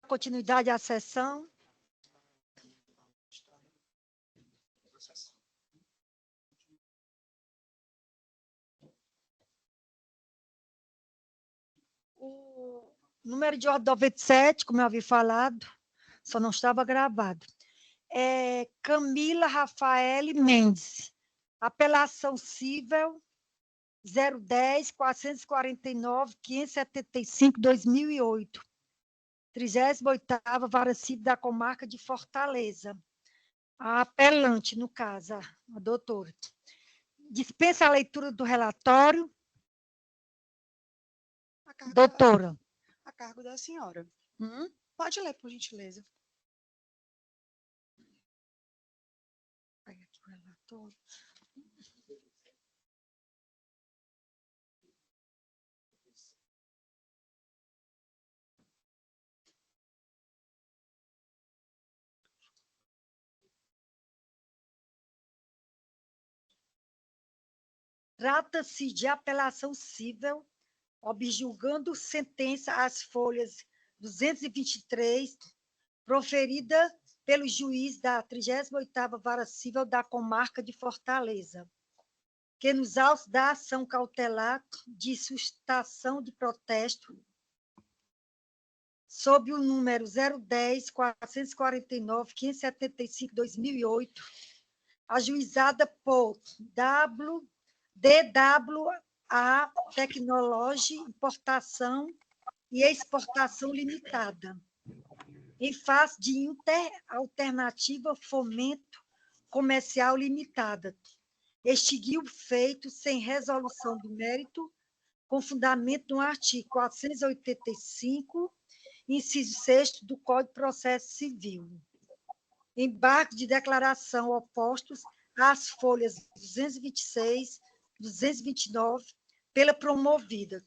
continuidade à sessão. O número de ordem 97, como eu havia falado, só não estava gravado. É Camila Rafaele Mendes. Apelação cível 010-449-575-2008. 38ª Vara Civil da Comarca de Fortaleza. A apelante, no caso, a doutora. Dispensa a leitura do relatório. Doutora. A cargo da senhora. Hum? Pode ler, por gentileza. Pega aqui o relatório. Trata-se de apelação cível, objulgando sentença às folhas 223, proferida pelo juiz da 38ª Vara Civil da Comarca de Fortaleza, que nos autos da ação cautelar de sustentação de protesto sob o número 010-449-575-2008, ajuizada por DWA Tecnologia, Importação e Exportação Limitada, em face de Interalternativa Fomento Comercial Limitada, extinguiu o feito sem resolução do mérito, com fundamento no artigo 485, inciso 6º do Código de Processo Civil. Embargo de declaração opostos às folhas 226, 229, pela promovida,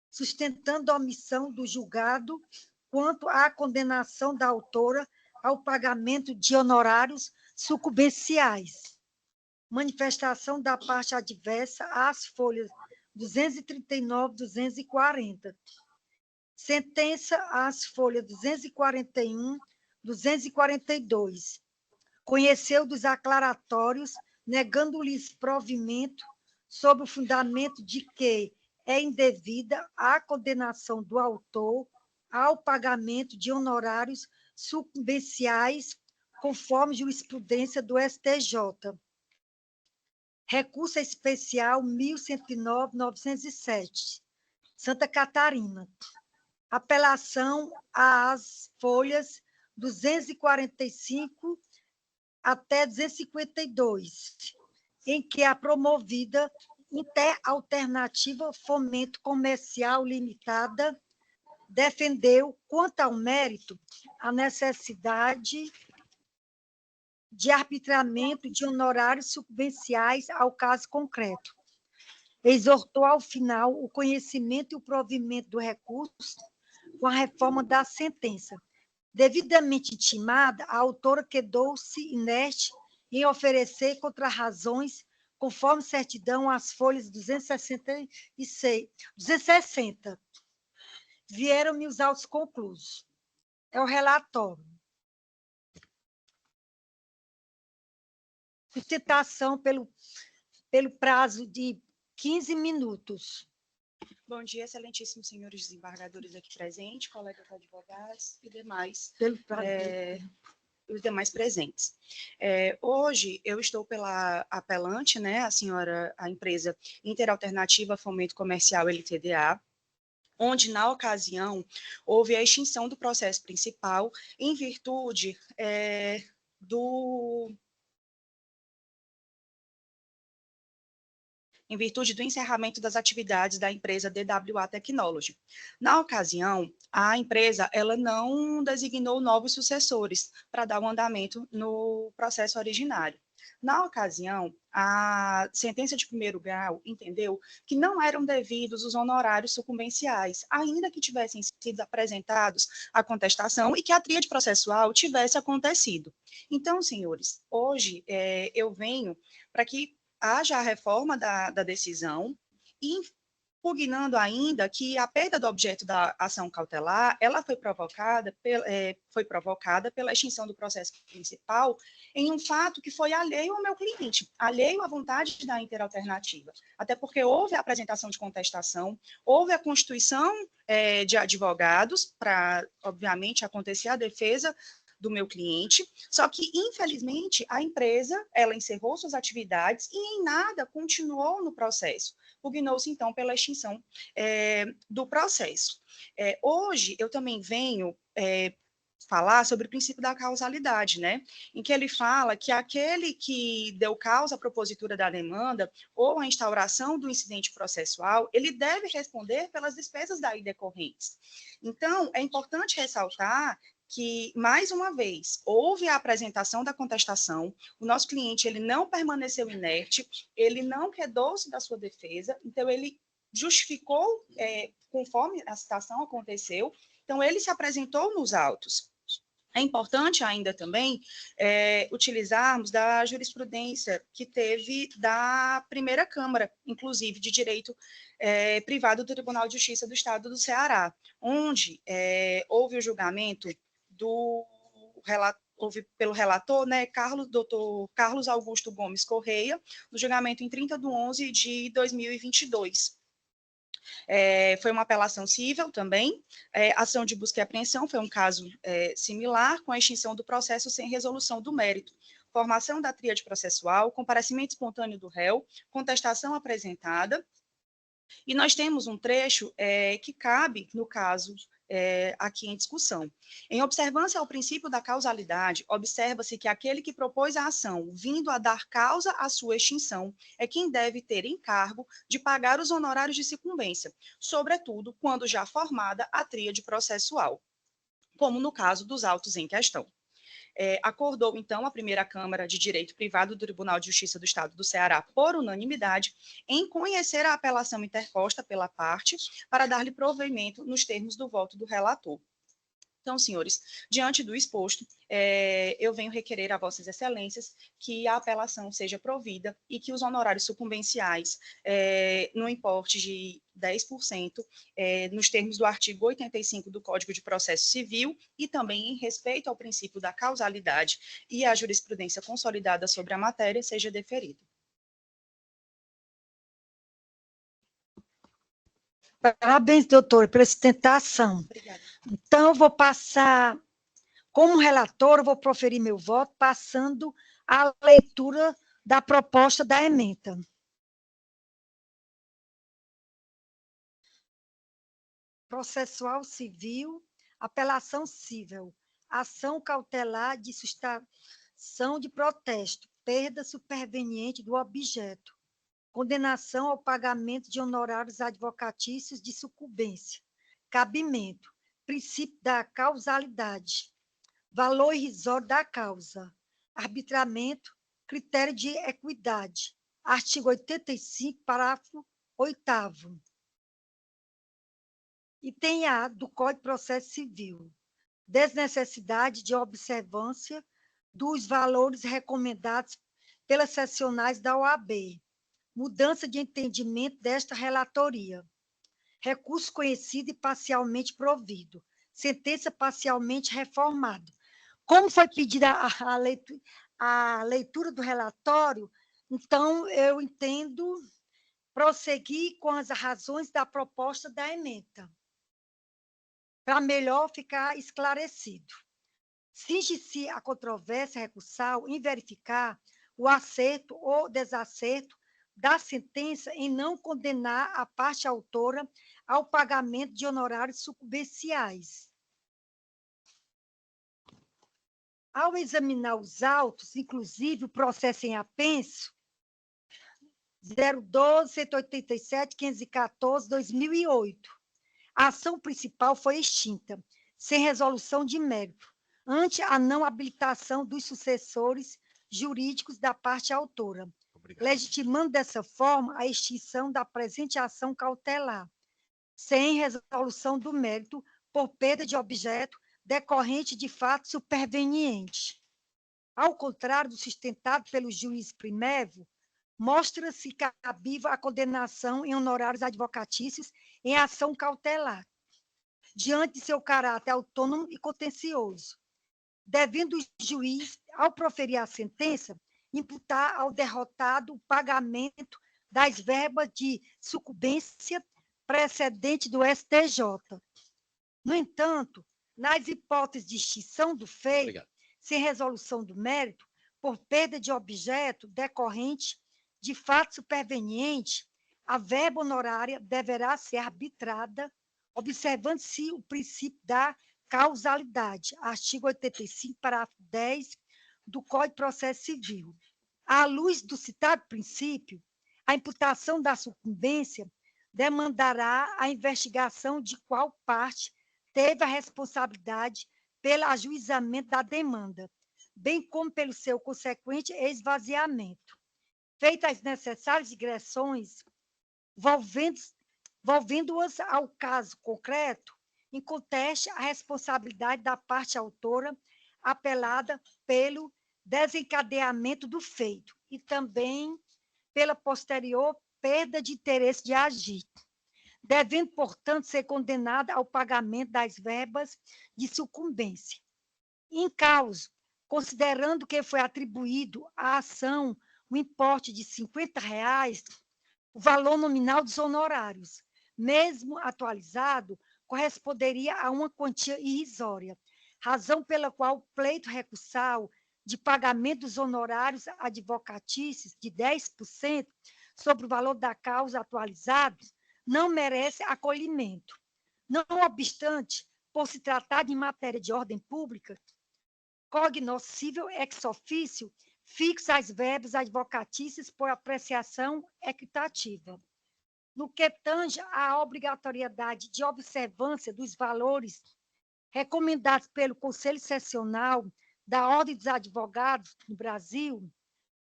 sustentando a omissão do julgado quanto à condenação da autora ao pagamento de honorários sucumbenciais. Manifestação da parte adversa às folhas 239, 240. Sentença às folhas 241, 242. Conheceu dos aclaratórios, negando-lhes provimento, sob o fundamento de que é indevida a condenação do autor ao pagamento de honorários sucumbenciais, conforme jurisprudência do STJ. Recurso especial 1109-907, Santa Catarina. Apelação às folhas 245 até 252, em que a promovida Interalternativa Fomento Comercial Limitada defendeu, quanto ao mérito, a necessidade de arbitramento de honorários sucumbenciais ao caso concreto. Exortou, ao final, o conhecimento e o provimento do recurso com a reforma da sentença. Devidamente intimada, a autora quedou-se inerte em oferecer contrarrazões, conforme certidão às folhas 260. Vieram-me os autos conclusos. É o relatório. Sustentação pelo prazo de 15 minutos. Bom dia, excelentíssimos senhores desembargadores aqui presentes, colegas advogados e demais, os demais presentes. Hoje eu estou pela apelante, né, a empresa Interalternativa Fomento Comercial LTDA, onde, na ocasião, houve a extinção do processo principal em virtude do encerramento das atividades da empresa DWA Technology. Na ocasião, a empresa ela não designou novos sucessores para dar um andamento no processo originário. Na ocasião, a sentença de primeiro grau entendeu que não eram devidos os honorários sucumbenciais, ainda que tivessem sido apresentados à contestação e que a tríade processual tivesse acontecido. Então, senhores, hoje eu venho para que haja a reforma da decisão e pugnando ainda que a perda do objeto da ação cautelar, ela foi provocada pela extinção do processo principal em um fato que foi alheio ao meu cliente, alheio à vontade da interalternativa, até porque houve a apresentação de contestação, houve a constituição de advogados para, obviamente, acontecer a defesa do meu cliente, só que, infelizmente, a empresa, ela encerrou suas atividades e em nada continuou no processo. Pugnou-se, então, pela extinção do processo. Hoje, eu também venho falar sobre o princípio da causalidade, né? Em que ele fala que aquele que deu causa à propositura da demanda ou à instauração do incidente processual, ele deve responder pelas despesas daí decorrentes. Então, é importante ressaltar que, mais uma vez, houve a apresentação da contestação, o nosso cliente ele não permaneceu inerte, ele não quedou-se da sua defesa, então ele justificou conforme a citação aconteceu, então ele se apresentou nos autos. É importante ainda também utilizarmos da jurisprudência que teve da primeira Câmara, inclusive, de Direito Privado do Tribunal de Justiça do Estado do Ceará, onde houve o julgamento houve pelo relator, né, doutor Carlos Augusto Gomes Correia, no julgamento em 30/11 de 2022. Foi uma apelação cível também, ação de busca e apreensão, foi um caso similar, com a extinção do processo sem resolução do mérito, formação da tríade processual, comparecimento espontâneo do réu, contestação apresentada, e nós temos um trecho que cabe, no caso, aqui em discussão. Em observância ao princípio da causalidade, observa-se que aquele que propôs a ação, vindo a dar causa à sua extinção, é quem deve ter encargo de pagar os honorários de sucumbência, sobretudo quando já formada a tríade processual, como no caso dos autos em questão. Acordou, então, a primeira Câmara de Direito Privado do Tribunal de Justiça do Estado do Ceará, por unanimidade, em conhecer a apelação interposta pela parte para dar-lhe provimento nos termos do voto do relator. Então, senhores, diante do exposto, eu venho requerer a vossas excelências que a apelação seja provida e que os honorários sucumbenciais, no importe de 10%, nos termos do artigo 85 do Código de Processo Civil e também em respeito ao princípio da causalidade e à jurisprudência consolidada sobre a matéria, seja deferido. Parabéns, doutor, pela sustentação. Obrigada. Então, eu vou passar, como relator, eu vou proferir meu voto, passando a leitura da proposta da ementa. Processual civil, apelação civil, ação cautelar de sustentação de protesto, perda superveniente do objeto, condenação ao pagamento de honorários advocatícios de sucumbência, cabimento, princípio da causalidade, valor irrisório da causa, arbitramento, critério de equidade, artigo 85, parágrafo 8º. Item A do Código de Processo Civil, desnecessidade de observância dos valores recomendados pelas seccionais da OAB, mudança de entendimento desta relatoria, recurso conhecido e parcialmente provido, sentença parcialmente reformada. Como foi pedida a leitura do relatório, então eu entendo prosseguir com as razões da proposta da ementa, para melhor ficar esclarecido. Cinge-se a controvérsia recursal em verificar o acerto ou desacerto da sentença em não condenar a parte autora ao pagamento de honorários sucumbenciais. Ao examinar os autos, inclusive o processo em apenso, 012, 187, 514, 2008, a ação principal foi extinta, sem resolução de mérito, ante a não habilitação dos sucessores jurídicos da parte autora, legitimando dessa forma a extinção da presente ação cautelar, sem resolução do mérito por perda de objeto decorrente de fato superveniente. Ao contrário do sustentado pelo juiz primério, mostra-se cabível a condenação em honorários advocatícios em ação cautelar, diante de seu caráter autônomo e contencioso, devendo o juiz, ao proferir a sentença, imputar ao derrotado o pagamento das verbas de sucumbência precedente do STJ. No entanto, nas hipóteses de extinção do feito, sem resolução do mérito, por perda de objeto decorrente de fato superveniente, a verba honorária deverá ser arbitrada, observando-se o princípio da causalidade, artigo 85, parágrafo 10 do Código de Processo Civil. À luz do citado princípio, a imputação da sucumbência demandará a investigação de qual parte teve a responsabilidade pelo ajuizamento da demanda, bem como pelo seu consequente esvaziamento. Feitas as necessárias digressões, volvendo-as ao caso concreto, inconteste a responsabilidade da parte autora apelada pelo desencadeamento do feito e também pela posterior perda de interesse de agir, devendo, portanto, ser condenada ao pagamento das verbas de sucumbência. Em causa, considerando que foi atribuído à ação o importe de R$ 50, o valor nominal dos honorários, mesmo atualizado, corresponderia a uma quantia irrisória, razão pela qual o pleito recursal de pagamento dos honorários advocatícios de 10% sobre o valor da causa atualizado não merece acolhimento. Não obstante, por se tratar de matéria de ordem pública, cognoscível ex officio, fixa as verbas advocatícias por apreciação equitativa. No que tange à obrigatoriedade de observância dos valores recomendados pelo Conselho Seccional da Ordem dos Advogados no Brasil,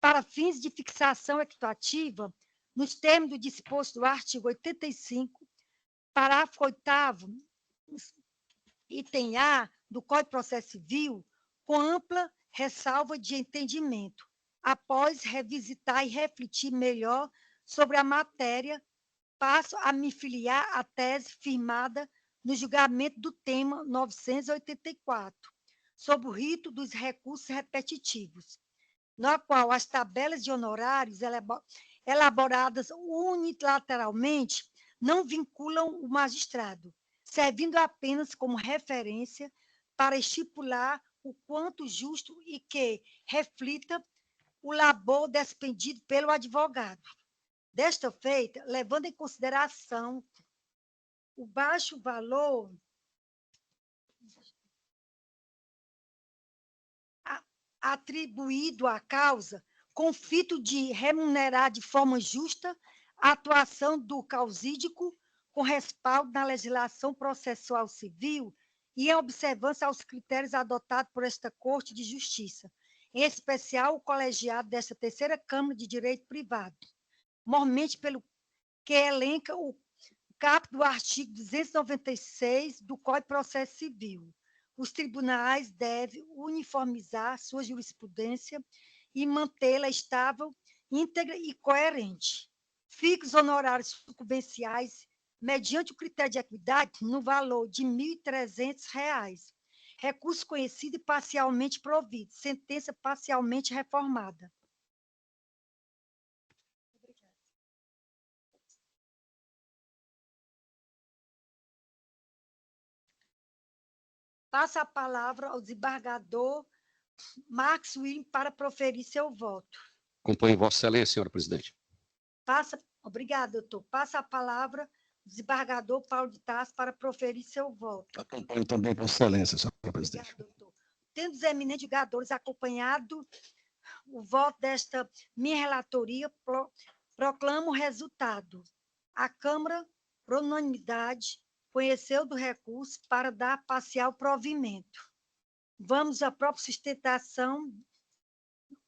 para fins de fixação equitativa, nos termos do disposto do artigo 85, parágrafo 8º, item A do Código de Processo Civil, com ampla ressalva de entendimento, após revisitar e refletir melhor sobre a matéria, passo a me filiar à tese firmada no julgamento do tema 984, sobre o rito dos recursos repetitivos, na qual as tabelas de honorários elaboradas unilateralmente não vinculam o magistrado, servindo apenas como referência para estipular o quanto justo e que reflita o labor despendido pelo advogado. Desta feita, levando em consideração o baixo valor atribuído à causa, com o fito de remunerar de forma justa a atuação do causídico com respaldo na legislação processual civil e em observância aos critérios adotados por esta Corte de Justiça, em especial o colegiado desta terceira Câmara de Direito Privado, mormente pelo que elenca o caput do artigo 296 do Código de Processo Civil. Os tribunais devem uniformizar sua jurisprudência e mantê-la estável, íntegra e coerente. Fique os honorários sucumbenciais mediante o critério de equidade no valor de R$ 1.300, recurso conhecido e parcialmente provido, sentença parcialmente reformada. Passa a palavra ao desembargador Marcos William para proferir seu voto. Acompanho Vossa Excelência, senhora presidente. Obrigada, doutor. Passa a palavra ao desembargador Paulo de Tarso para proferir seu voto. Acompanho também Vossa Excelência, senhora presidente. Obrigada, doutor. Tendo os eminentes julgadores acompanhado o voto desta minha relatoria, proclamo o resultado. A Câmara, por unanimidade, conheceu do recurso para dar parcial provimento. Vamos à própria sustentação,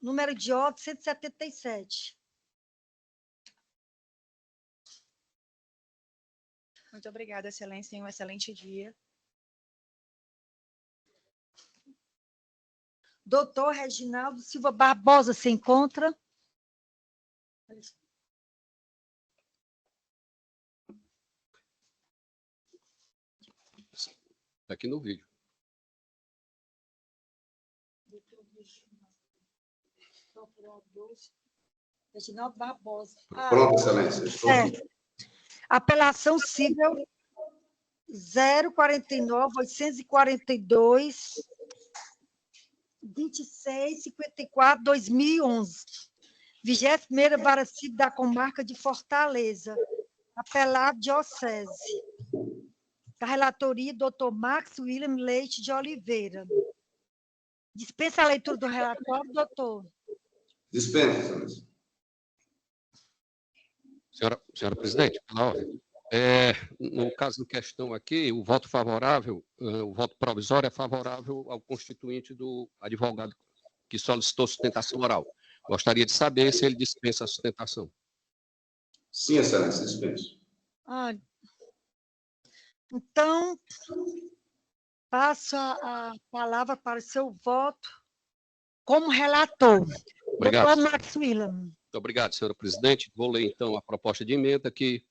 número de ordem 177. Muito obrigada, Excelência. Tenha um excelente dia. Doutor Reginaldo Silva Barbosa se encontra? Está aqui no vídeo. Reginaldo Barbosa. Pronto, excelência. Estou aqui. Apelação civil 049.842, 2654/2011. 21ª Vara Civil da Comarca de Fortaleza. Apelado Diocese. Da relatoria, doutor Max William Leite de Oliveira. Dispensa a leitura do relatório, doutor? Dispensa, excelência. Senhora presidente, pela ordem. No caso em questão aqui, o voto favorável, o voto provisório é favorável ao constituinte do advogado que solicitou sustentação oral. Gostaria de saber se ele dispensa a sustentação. Sim, excelência, dispenso. Então, passo a palavra para o seu voto como relator. Obrigado. Doutor Max William. Muito obrigado, senhora presidente. Vou ler, então, a proposta de emenda, que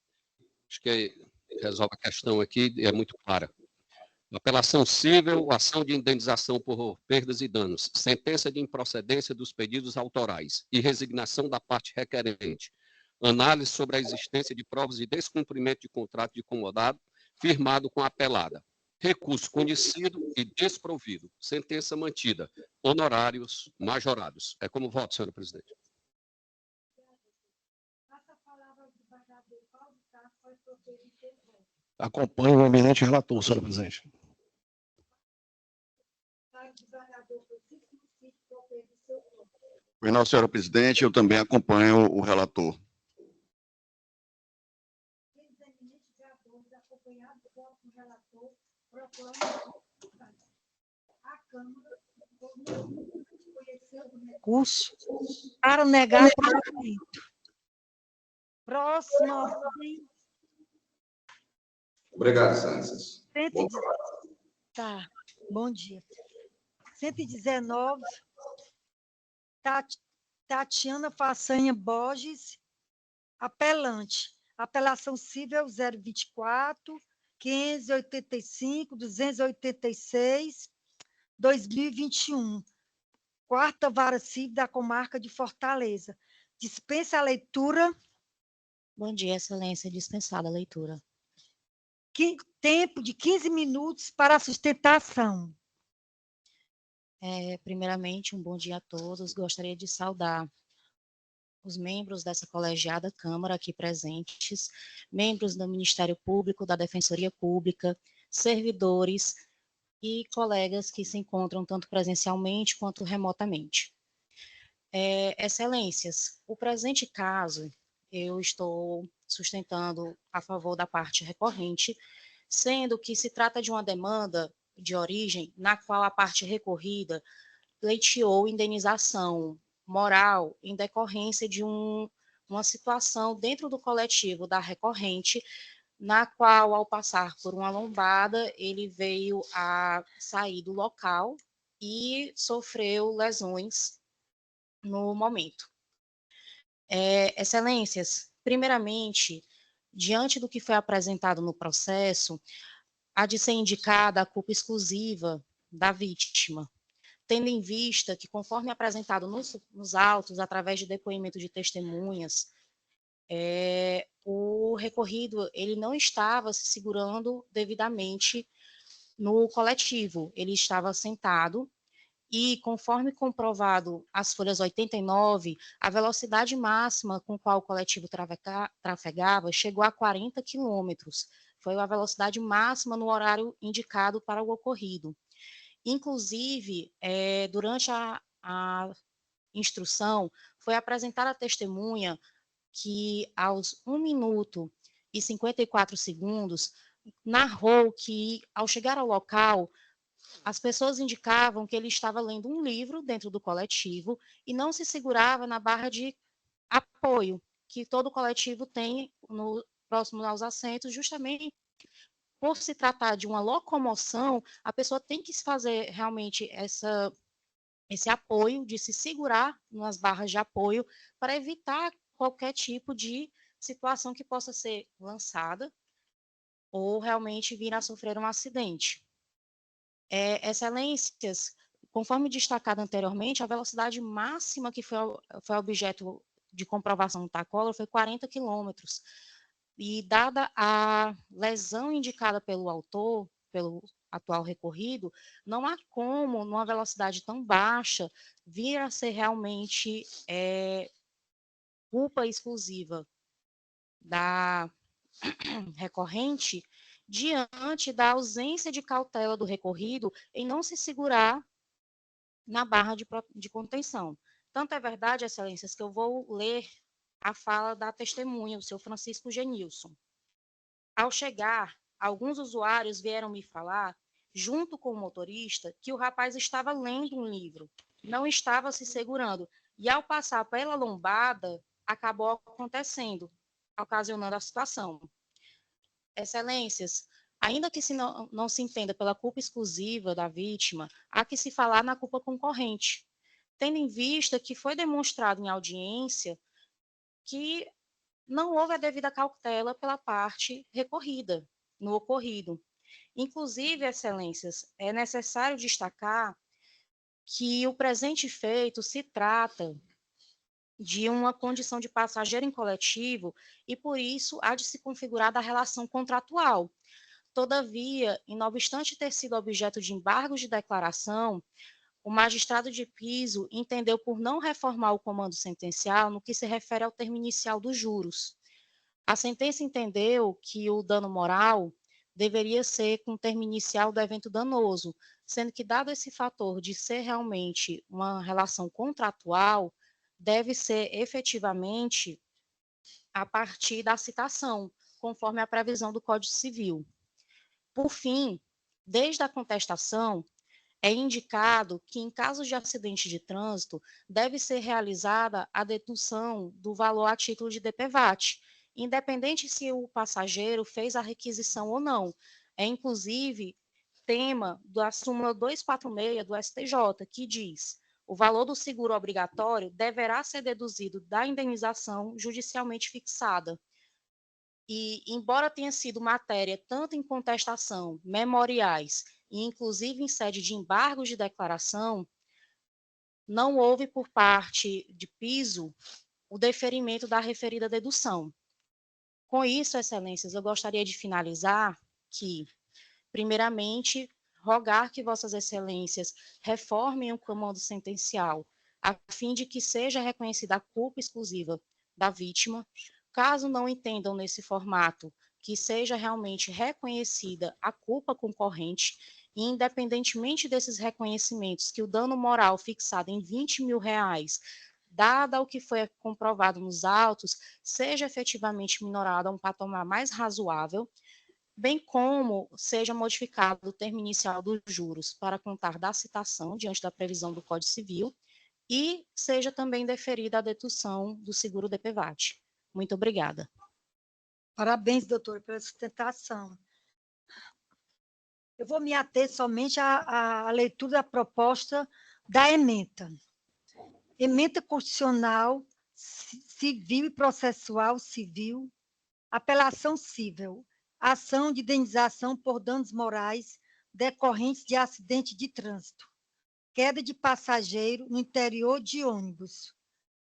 acho que resolve a questão aqui, é muito clara. Apelação civil, ação de indenização por perdas e danos, sentença de improcedência dos pedidos autorais e resignação da parte requerente, análise sobre a existência de provas de descumprimento de contrato de comodado firmado com a apelada, recurso conhecido e desprovido, sentença mantida, honorários majorados. É como voto, senhora presidente. Acompanho o eminente relator, senhora presidente. Pois não, senhora presidente, eu também acompanho o relator. Recurso para negar provimento. Próxima ordem. Obrigado, excelências. Bom 119. trabalho. Tá, bom dia. 119, Tatiana Façanha Borges, apelante. Apelação civil 024, 585, 286, 2021. 4ª Vara Civil da Comarca de Fortaleza. Dispensa a leitura. Bom dia, excelência. Dispensada a leitura. Tempo de 15 minutos para a sustentação. Primeiramente, um bom dia a todos. Gostaria de saudar os membros dessa colegiada Câmara aqui presentes, membros do Ministério Público, da Defensoria Pública, servidores e colegas que se encontram tanto presencialmente quanto remotamente. Excelências, o presente caso, eu estou sustentando a favor da parte recorrente, sendo que se trata de uma demanda de origem na qual a parte recorrida pleiteou indenização moral em decorrência de uma situação dentro do coletivo da recorrente, na qual, ao passar por uma lombada, ele veio a sair do local e sofreu lesões no momento. Excelências, primeiramente, diante do que foi apresentado no processo, há de ser indicada a culpa exclusiva da vítima, tendo em vista que, conforme apresentado nos autos, através de depoimento de testemunhas, o recorrido ele não estava se segurando devidamente no coletivo, ele estava sentado e, conforme comprovado as folhas 89, a velocidade máxima com qual o coletivo trafegava chegou a 40 quilômetros, foi a velocidade máxima no horário indicado para o ocorrido. Inclusive, durante a instrução, foi apresentada a testemunha que, aos 1 minuto e 54 segundos, narrou que, ao chegar ao local, as pessoas indicavam que ele estava lendo um livro dentro do coletivo e não se segurava na barra de apoio, que todo coletivo tem próximo aos assentos, justamente por se tratar de uma locomoção, a pessoa tem que fazer realmente esse apoio, de se segurar nas barras de apoio, para evitar qualquer tipo de situação que possa ser lançada ou realmente vir a sofrer um acidente. Excelências, conforme destacado anteriormente, a velocidade máxima que foi objeto de comprovação no tacógrafo foi 40 km. E dada a lesão indicada pelo autor, pelo atual recorrido, não há como, numa velocidade tão baixa, vir a ser realmente culpa exclusiva da recorrente, diante da ausência de cautela do recorrido em não se segurar na barra de contenção. Tanto é verdade, excelências, que eu vou ler a fala da testemunha, o seu Francisco Genilson. Ao chegar, alguns usuários vieram me falar, junto com o motorista, que o rapaz estava lendo um livro, não estava se segurando, e ao passar pela lombada, acabou acontecendo, ocasionando a situação. Excelências, ainda que não se entenda pela culpa exclusiva da vítima, há que se falar na culpa concorrente, tendo em vista que foi demonstrado em audiência que não houve a devida cautela pela parte recorrida no ocorrido. Inclusive, excelências, é necessário destacar que o presente feito se trata de uma condição de passageiro em coletivo e, por isso, há de se configurar da relação contratual. Todavia, e não obstante ter sido objeto de embargos de declaração, o magistrado de piso entendeu por não reformar o comando sentencial no que se refere ao termo inicial dos juros. A sentença entendeu que o dano moral deveria ser com o termo inicial do evento danoso, sendo que, dado esse fator de ser realmente uma relação contratual, deve ser efetivamente a partir da citação, conforme a previsão do Código Civil. Por fim, desde a contestação, é indicado que, em casos de acidente de trânsito, deve ser realizada a dedução do valor a título de DPVAT, independente se o passageiro fez a requisição ou não. É, inclusive, tema da súmula 246 do STJ, que diz: o valor do seguro obrigatório deverá ser deduzido da indenização judicialmente fixada. E, embora tenha sido matéria tanto em contestação, memoriais e inclusive em sede de embargos de declaração, não houve por parte de piso o deferimento da referida dedução. Com isso, excelências, eu gostaria de finalizar que, primeiramente, rogar que vossas excelências reformem o comando sentencial, a fim de que seja reconhecida a culpa exclusiva da vítima. Caso não entendam nesse formato que seja realmente reconhecida a culpa concorrente, e independentemente desses reconhecimentos, que o dano moral fixado em R$20 mil, dada o que foi comprovado nos autos, seja efetivamente minorado a um patamar mais razoável, bem como seja modificado o termo inicial dos juros para contar da citação diante da previsão do Código Civil e seja também deferida a dedução do seguro DPVAT. Muito obrigada. Parabéns, doutor, pela sustentação. Eu vou me ater somente à leitura da proposta da ementa. Ementa constitucional, civil e processual civil, apelação civil, ação de indenização por danos morais decorrentes de acidente de trânsito, queda de passageiro no interior de ônibus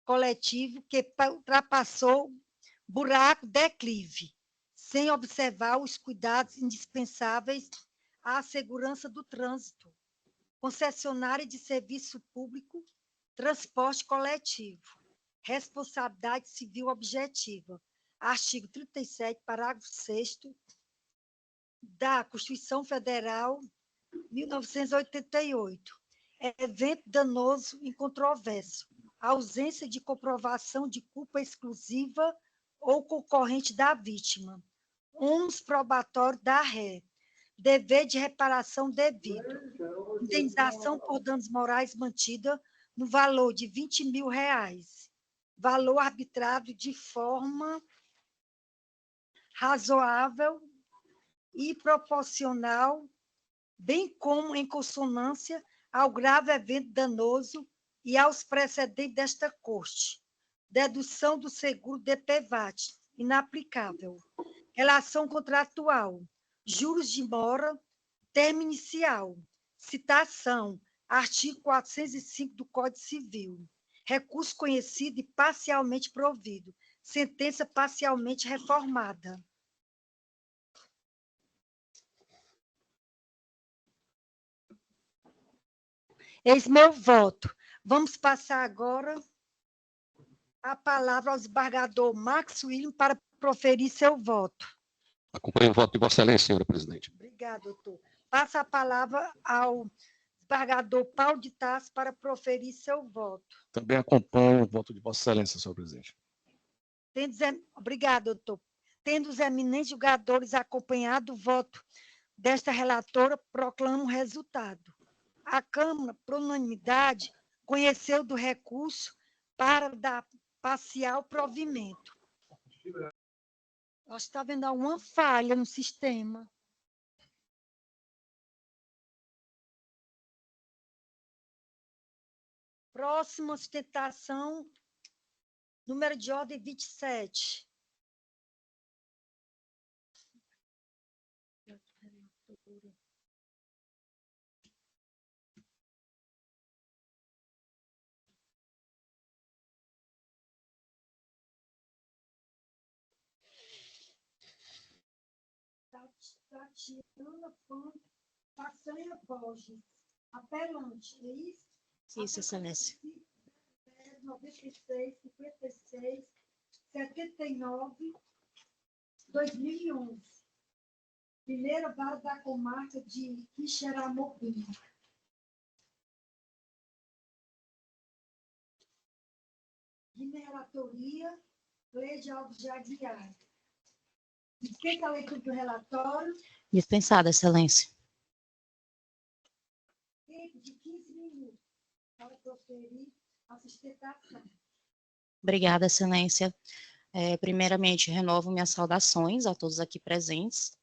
coletivo que ultrapassou buraco declive, sem observar os cuidados indispensáveis à segurança do trânsito, concessionária de serviço público, transporte coletivo, responsabilidade civil objetiva, artigo 37, parágrafo 6º da Constituição Federal, 1988. Evento danoso incontroverso, ausência de comprovação de culpa exclusiva ou concorrente da vítima, ônus probatório da ré, dever de reparação devido, indenização por danos morais mantida no valor de R$20 mil, valor arbitrado de forma razoável e proporcional, bem como em consonância ao grave evento danoso e aos precedentes desta Corte, dedução do seguro DPVAT, inaplicável. Relação contratual, juros de mora, termo inicial, citação, artigo 405 do Código Civil, recurso conhecido e parcialmente provido, sentença parcialmente reformada. Eis meu voto. Vamos passar agora a palavra ao desembargador Max William para proferir seu voto. Acompanho o voto de Vossa Excelência, senhora presidente. Obrigada, doutor. Passa a palavra ao desembargador Paulo de Tarso para proferir seu voto. Também acompanho o voto de Vossa Excelência, senhor presidente. Obrigada, doutor. Tendo os eminentes julgadores acompanhado o voto desta relatora, proclamo o resultado. A Câmara, por unanimidade, conheceu do recurso para dar parcial provimento. Nós está vendo alguma falha no sistema. Próxima sustentação, número de ordem 27. Tatiana Façanha Borges, apelante, é isso? Isso, Excelência. 96, 56, 79, 2011. Primeira vara da comarca de Quixeramobim. Guiné Relatoria, Cleide Alves de Aguiar. Dispensa a leitura do relatório. Dispensada, Excelência. Tempo de 15 minutos para proferir a sustentação. Obrigada, Excelência. Primeiramente, renovo minhas saudações a todos aqui presentes.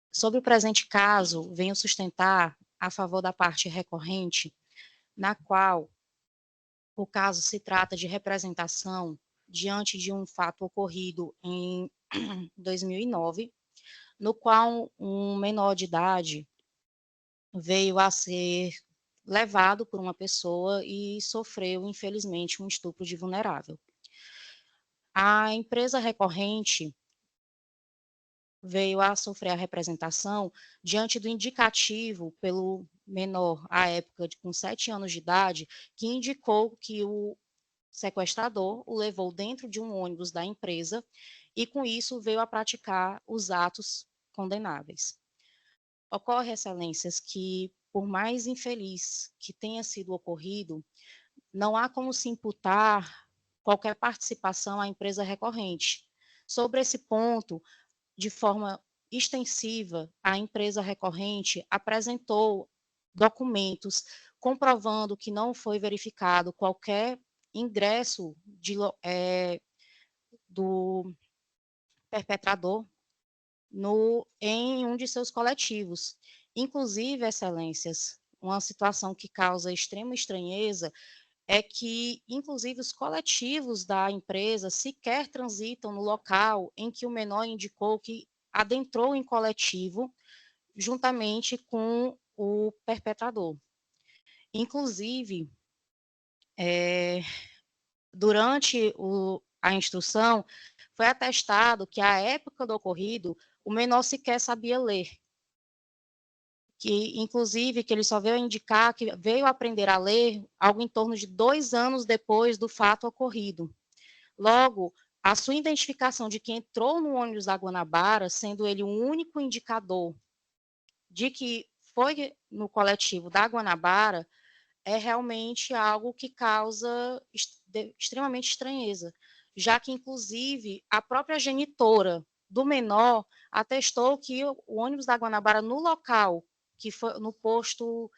Sobre o presente caso, venho sustentar a favor da parte recorrente, na qual o caso se trata de representação diante de um fato ocorrido em 2009, no qual um menor de idade veio a ser levado por uma pessoa e sofreu, infelizmente, um estupro de vulnerável. A empresa recorrente veio a sofrer a representação diante do indicativo pelo menor, à época, com 7 anos de idade, que indicou que o sequestrador o levou dentro de um ônibus da empresa e, com isso, veio a praticar os atos condenáveis. Ocorre, Excelências, que, por mais infeliz que tenha sido ocorrido, não há como se imputar qualquer participação à empresa recorrente. Sobre esse ponto, de forma extensiva, a empresa recorrente apresentou documentos comprovando que não foi verificado qualquer ingresso do perpetrador em um de seus coletivos. Inclusive, Excelências, uma situação que causa extrema estranheza é que, inclusive, os coletivos da empresa sequer transitam no local em que o menor indicou que adentrou em coletivo juntamente com o perpetrador. Inclusive, durante a instrução, foi atestado que, à época do ocorrido, o menor sequer sabia ler. Que, inclusive, que ele só veio a indicar que veio aprender a ler algo em torno de 2 anos depois do fato ocorrido. Logo, a sua identificação de que entrou no ônibus da Guanabara, sendo ele o único indicador de que foi no coletivo da Guanabara, é realmente algo que causa extremamente estranheza, já que, inclusive, a própria genitora do menor atestou que o ônibus da Guanabara, no local, que foi no posto,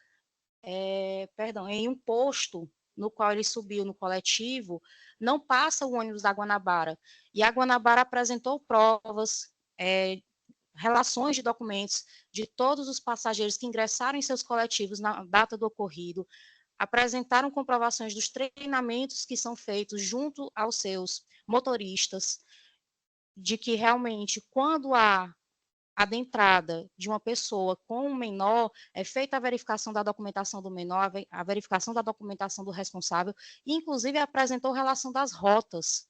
em um posto no qual ele subiu no coletivo, não passa o ônibus da Guanabara. E a Guanabara apresentou provas, relações de documentos de todos os passageiros que ingressaram em seus coletivos na data do ocorrido, apresentaram comprovações dos treinamentos que são feitos junto aos seus motoristas, de que realmente, quando há adentrada de uma pessoa com um menor, é feita a verificação da documentação do menor, a verificação da documentação do responsável, e inclusive apresentou relação das rotas.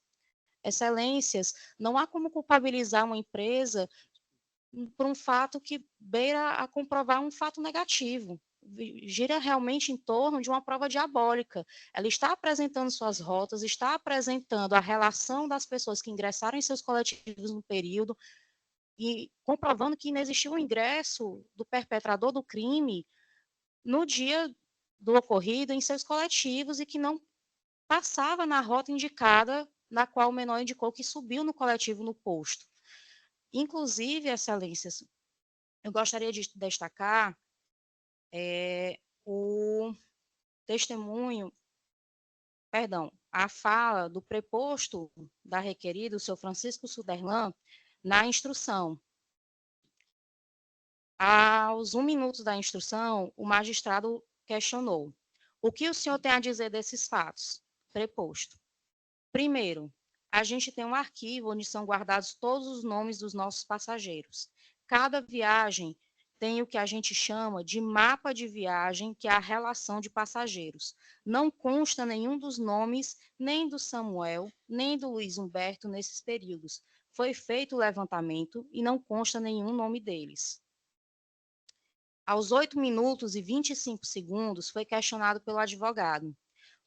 Excelências, não há como culpabilizar uma empresa por um fato que beira a comprovar um fato negativo. Gira realmente em torno de uma prova diabólica. Ela está apresentando suas rotas, está apresentando a relação das pessoas que ingressaram em seus coletivos no período, e comprovando que inexistiu o ingresso do perpetrador do crime no dia do ocorrido em seus coletivos e que não passava na rota indicada, na qual o menor indicou que subiu no coletivo no posto. Inclusive, excelências, eu gostaria de destacar o testemunho, perdão, a fala do preposto da requerida, o senhor Francisco Suderlan, na instrução. Aos 1 minuto da instrução, o magistrado questionou: o que o senhor tem a dizer desses fatos? Preposto. Primeiro, a gente tem um arquivo onde são guardados todos os nomes dos nossos passageiros. Cada viagem tem o que a gente chama de mapa de viagem, que é a relação de passageiros. Não consta nenhum dos nomes, nem do Samuel, nem do Luiz Humberto nesses períodos. Foi feito o levantamento e não consta nenhum nome deles. Aos 8 minutos e 25 segundos, foi questionado pelo advogado: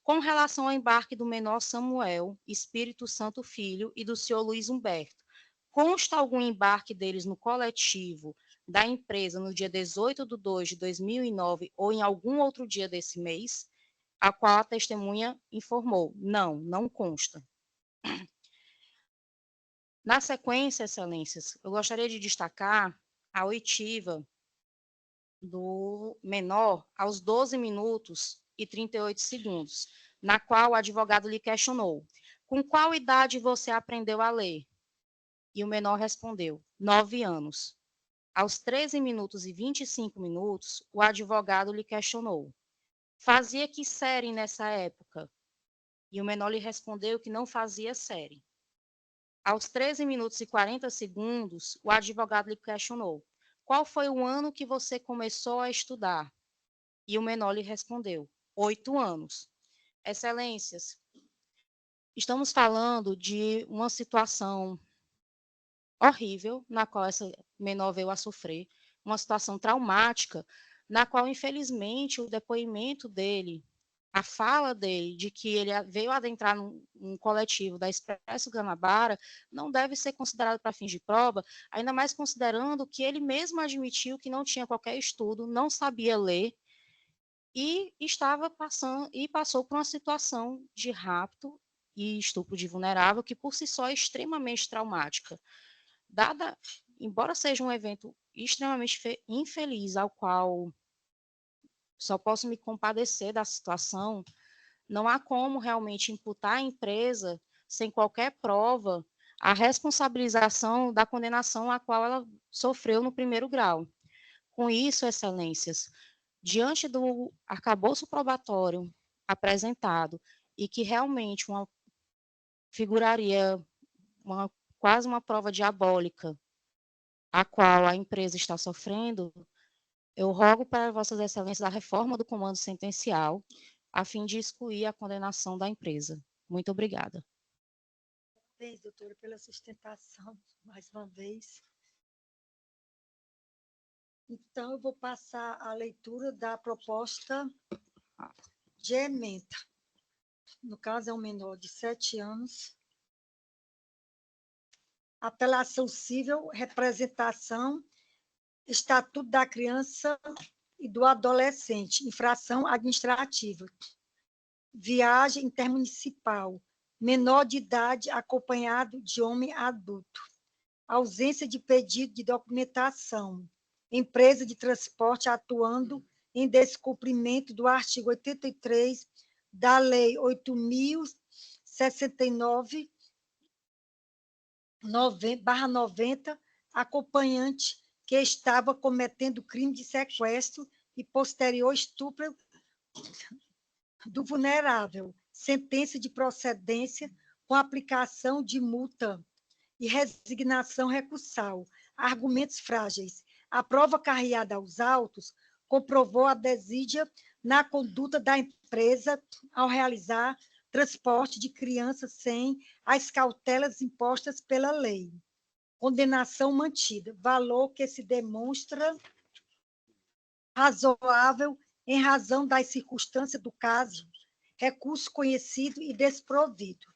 com relação ao embarque do menor Samuel, Espírito Santo Filho, e do senhor Luiz Humberto, consta algum embarque deles no coletivo da empresa no dia 18/2/2009 ou em algum outro dia desse mês? A qual a testemunha informou: não, não consta. Na sequência, excelências, eu gostaria de destacar a oitiva do menor aos 12 minutos e 38 segundos, na qual o advogado lhe questionou: com qual idade você aprendeu a ler? E o menor respondeu: 9 anos. Aos 13 minutos e 25 minutos, o advogado lhe questionou: fazia que série nessa época? E o menor lhe respondeu que não fazia série. Aos 13 minutos e 40 segundos, o advogado lhe questionou: qual foi o ano que você começou a estudar? E o menor lhe respondeu: 8 anos. Excelências, estamos falando de uma situação horrível na qual essa menor veio a sofrer, uma situação traumática, na qual, infelizmente, o depoimento dele, a fala dele de que ele veio adentrar num coletivo da Expresso Guanabara, não deve ser considerado para fins de prova, ainda mais considerando que ele mesmo admitiu que não tinha qualquer estudo, não sabia ler, e passou por uma situação de rapto e estupro de vulnerável, que por si só é extremamente traumática. Embora seja um evento extremamente infeliz, ao qual só posso me compadecer da situação, não há como realmente imputar à empresa, sem qualquer prova, a responsabilização da condenação a qual ela sofreu no primeiro grau. Com isso, excelências, diante do arcabouço probatório apresentado, e que realmente figuraria quase uma prova diabólica, a qual a empresa está sofrendo, eu rogo para vossas excelências a reforma do comando sentencial, a fim de excluir a condenação da empresa. Muito obrigada. Parabéns, doutora, pela sustentação, mais uma vez. Então, eu vou passar a leitura da proposta de ementa. No caso, é um menor de 7 anos. Apelação civil, representação, Estatuto da Criança e do Adolescente, infração administrativa. Viagem intermunicipal, menor de idade acompanhado de homem adulto. Ausência de pedido de documentação. Empresa de transporte atuando em descumprimento do artigo 83 da Lei 8.069/90, acompanhante que estava cometendo crime de sequestro e posterior estupro do vulnerável, sentença de procedência com aplicação de multa e resignação recursal, argumentos frágeis. A prova carreada aos autos comprovou a desídia na conduta da empresa ao realizar transporte de crianças sem as cautelas impostas pela lei. Condenação mantida, valor que se demonstra razoável em razão das circunstâncias do caso, recurso conhecido e desprovido.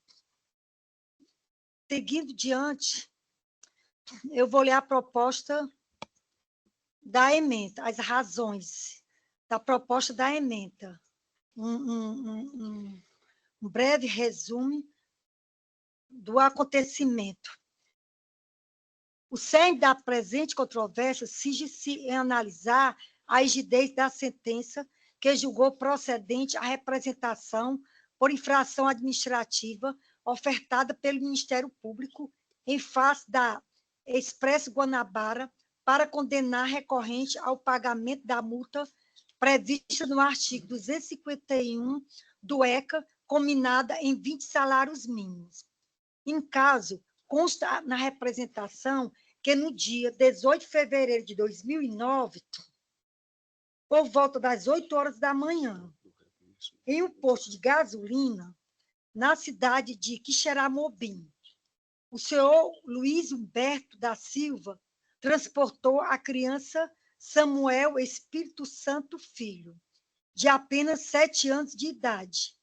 Seguindo diante, eu vou ler a proposta da ementa, as razões da proposta da ementa. Um breve resumo do acontecimento. O cerne da presente controvérsia cinge-se em analisar a rigidez da sentença que julgou procedente a representação por infração administrativa ofertada pelo Ministério Público em face da Expresso Guanabara para condenar recorrente ao pagamento da multa prevista no artigo 251 do ECA, combinada em 20 salários mínimos. Em caso, consta na representação que no dia 18 de fevereiro de 2009, por volta das 8 horas da manhã, em um posto de gasolina, na cidade de Quixeramobim, o senhor Luiz Humberto da Silva transportou a criança Samuel Espírito Santo Filho, de apenas 7 anos de idade,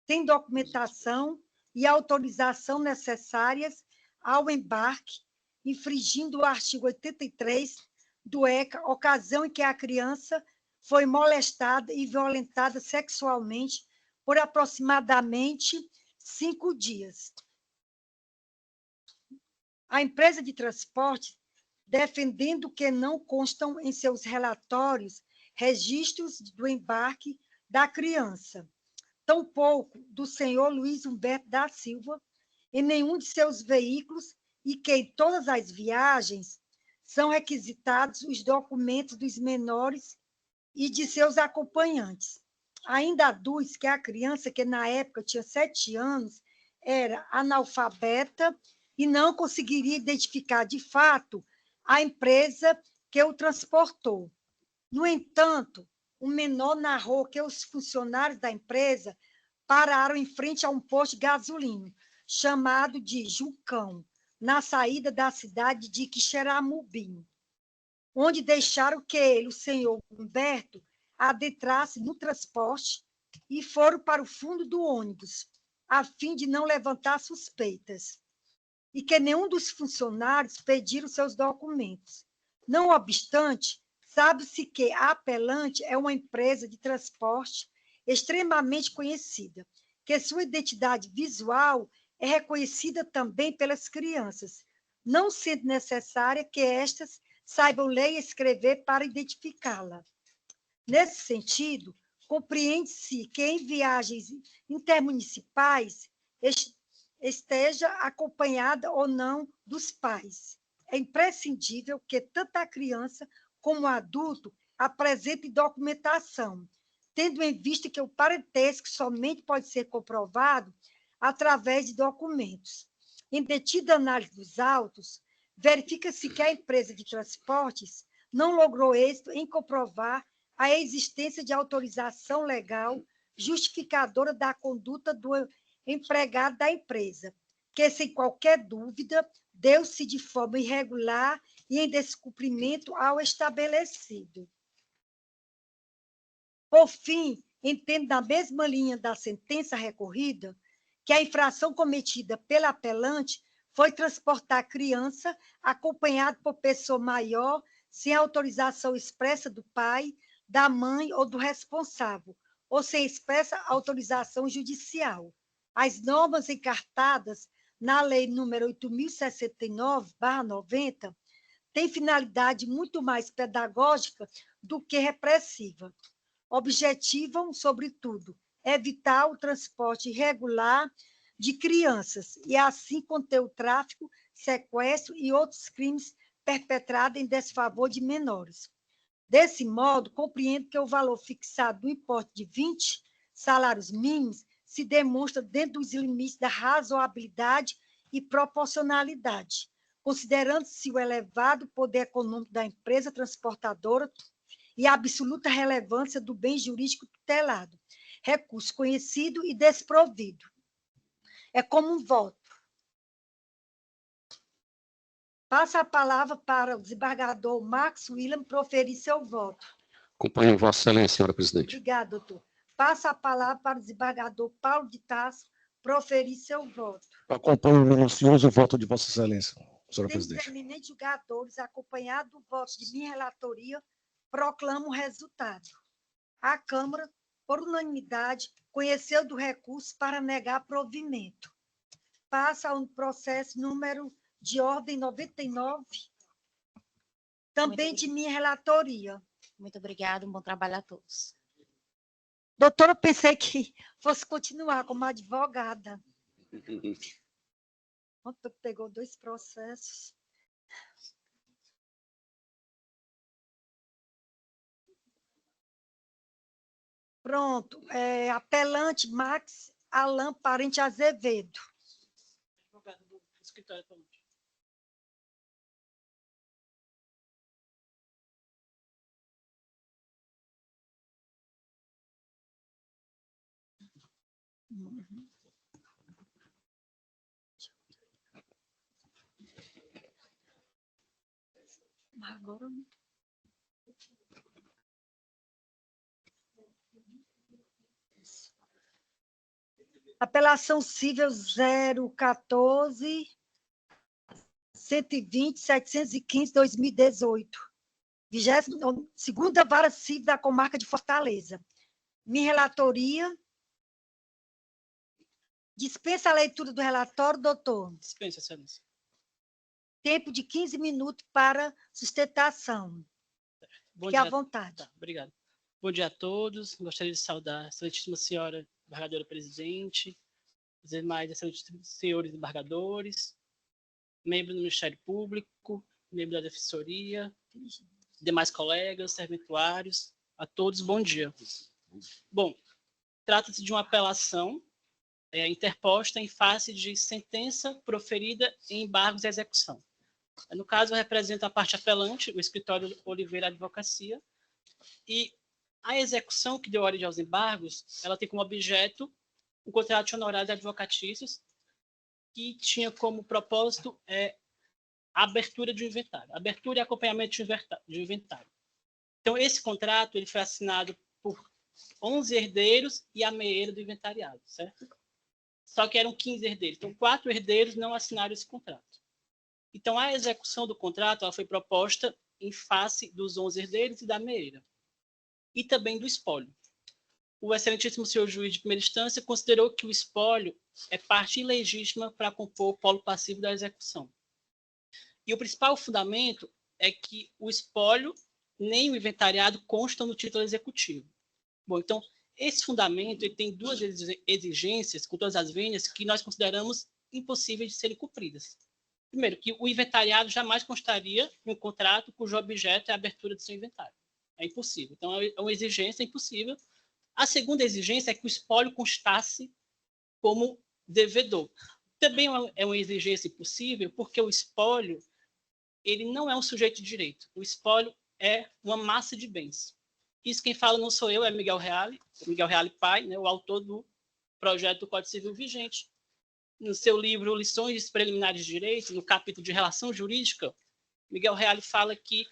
sem documentação e autorização necessárias ao embarque, infringindo o artigo 83 do ECA, ocasião em que a criança foi molestada e violentada sexualmente por aproximadamente 5 dias. A empresa de transporte, defendendo que não constam em seus relatórios registros do embarque da criança, tampouco do senhor Luiz Humberto da Silva, em nenhum de seus veículos, e que em todas as viagens são requisitados os documentos dos menores e de seus acompanhantes. Ainda aduz que a criança, que na época tinha 7 anos, era analfabeta e não conseguiria identificar de fato a empresa que o transportou. No entanto, o menor narrou que os funcionários da empresa pararam em frente a um posto de gasolina, chamado de Jucão, na saída da cidade de Quixeramobim, onde deixaram que ele, o senhor Humberto, adentrasse no transporte e foram para o fundo do ônibus, a fim de não levantar suspeitas, e que nenhum dos funcionários pediram seus documentos. Não obstante, sabe-se que a Apelante é uma empresa de transporte extremamente conhecida, que sua identidade visual é reconhecida também pelas crianças, não sendo necessária que estas saibam ler e escrever para identificá-la. Nesse sentido, compreende-se que em viagens intermunicipais esteja acompanhada ou não dos pais. É imprescindível que tanto a criança como o adulto apresentem documentação, tendo em vista que o parentesco somente pode ser comprovado através de documentos. Em detida análise dos autos, verifica-se que a empresa de transportes não logrou êxito em comprovar a existência de autorização legal justificadora da conduta do empregado da empresa, que, sem qualquer dúvida, deu-se de forma irregular e em descumprimento ao estabelecido. Por fim, entendo na mesma linha da sentença recorrida que a infração cometida pela apelante foi transportar a criança acompanhada por pessoa maior sem autorização expressa do pai, da mãe ou do responsável, ou sem expressa autorização judicial. As normas encartadas na Lei nº 8.069/90 têm finalidade muito mais pedagógica do que repressiva. Objetivam, sobretudo, evitar o transporte irregular de crianças e, assim, conter o tráfico, sequestro e outros crimes perpetrados em desfavor de menores. Desse modo, compreendo que o valor fixado do importe de 20 salários mínimos se demonstra dentro dos limites da razoabilidade e proporcionalidade, considerando-se o elevado poder econômico da empresa transportadora e a absoluta relevância do bem jurídico tutelado, recurso conhecido e desprovido. É como um voto. Passa a palavra para o desembargador Marcos William proferir seu voto. Acompanho Vossa Excelência, senhora presidente. Obrigada, doutor. Passa a palavra para o desembargador Paulo de Tarso proferir seu voto. Acompanho o minucioso voto de Vossa Excelência, senhora Temos presidente. eminentes julgadores, acompanhado do voto de minha relatoria, proclamo o resultado. A Câmara, por unanimidade, conheceu do recurso para negar provimento. Passa ao processo número de ordem 99, também de minha relatoria. Muito obrigada, um bom trabalho a todos. Doutora, eu pensei que fosse continuar como advogada. Pegou 2 processos. Pronto. Apelante Max Alain Parente Azevedo. Advogado do escritório atualmente. Agora não. Apelação civil 014 120 715 2018. 22ª Vara Civil da Comarca de Fortaleza. Minha relatoria. Dispensa a leitura do relatório, doutor. Dispensa, excelência. Tempo de 15 minutos para sustentação. Bom Fique à dia. vontade. Tá, obrigado. Bom dia a todos. Gostaria de saudar a excelentíssima senhora embargadora presidente, os demais excelentíssimos senhores embargadores, membros do Ministério Público, membros da Defensoria, demais colegas, serventuários, a todos, bom dia. Bom, trata-se de uma apelação interposta em face de sentença proferida em embargos à execução. No caso, eu represento a parte apelante, o escritório Oliveira Advocacia, e a execução que deu origem aos embargos, ela tem como objeto o contrato de honorários advocatícios, que tinha como propósito a abertura de um inventário, abertura e acompanhamento de um inventário. Então, esse contrato ele foi assinado por 11 herdeiros e a meeira do inventariado, certo? Só que eram 15 herdeiros, então 4 herdeiros não assinaram esse contrato. Então, a execução do contrato ela foi proposta em face dos 11 herdeiros e da meeira, e também do espólio. O excelentíssimo senhor juiz de primeira instância considerou que o espólio é parte ilegítima para compor o polo passivo da execução. E o principal fundamento é que o espólio nem o inventariado constam no título executivo. Bom, então, esse fundamento ele tem 2 exigências, com todas as vênias, que nós consideramos impossíveis de serem cumpridas. Primeiro, que o inventariado jamais constaria em um contrato cujo objeto é a abertura do seu inventário. É impossível. Então, é uma exigência impossível. A segunda exigência é que o espólio constasse como devedor. Também é uma exigência impossível, porque o espólio ele não é um sujeito de direito. O espólio é uma massa de bens. Isso quem fala não sou eu, é Miguel Reale pai, né, o autor do projeto do Código Civil vigente. No seu livro Lições Preliminares de Direito, no capítulo de Relação Jurídica, Miguel Reale fala que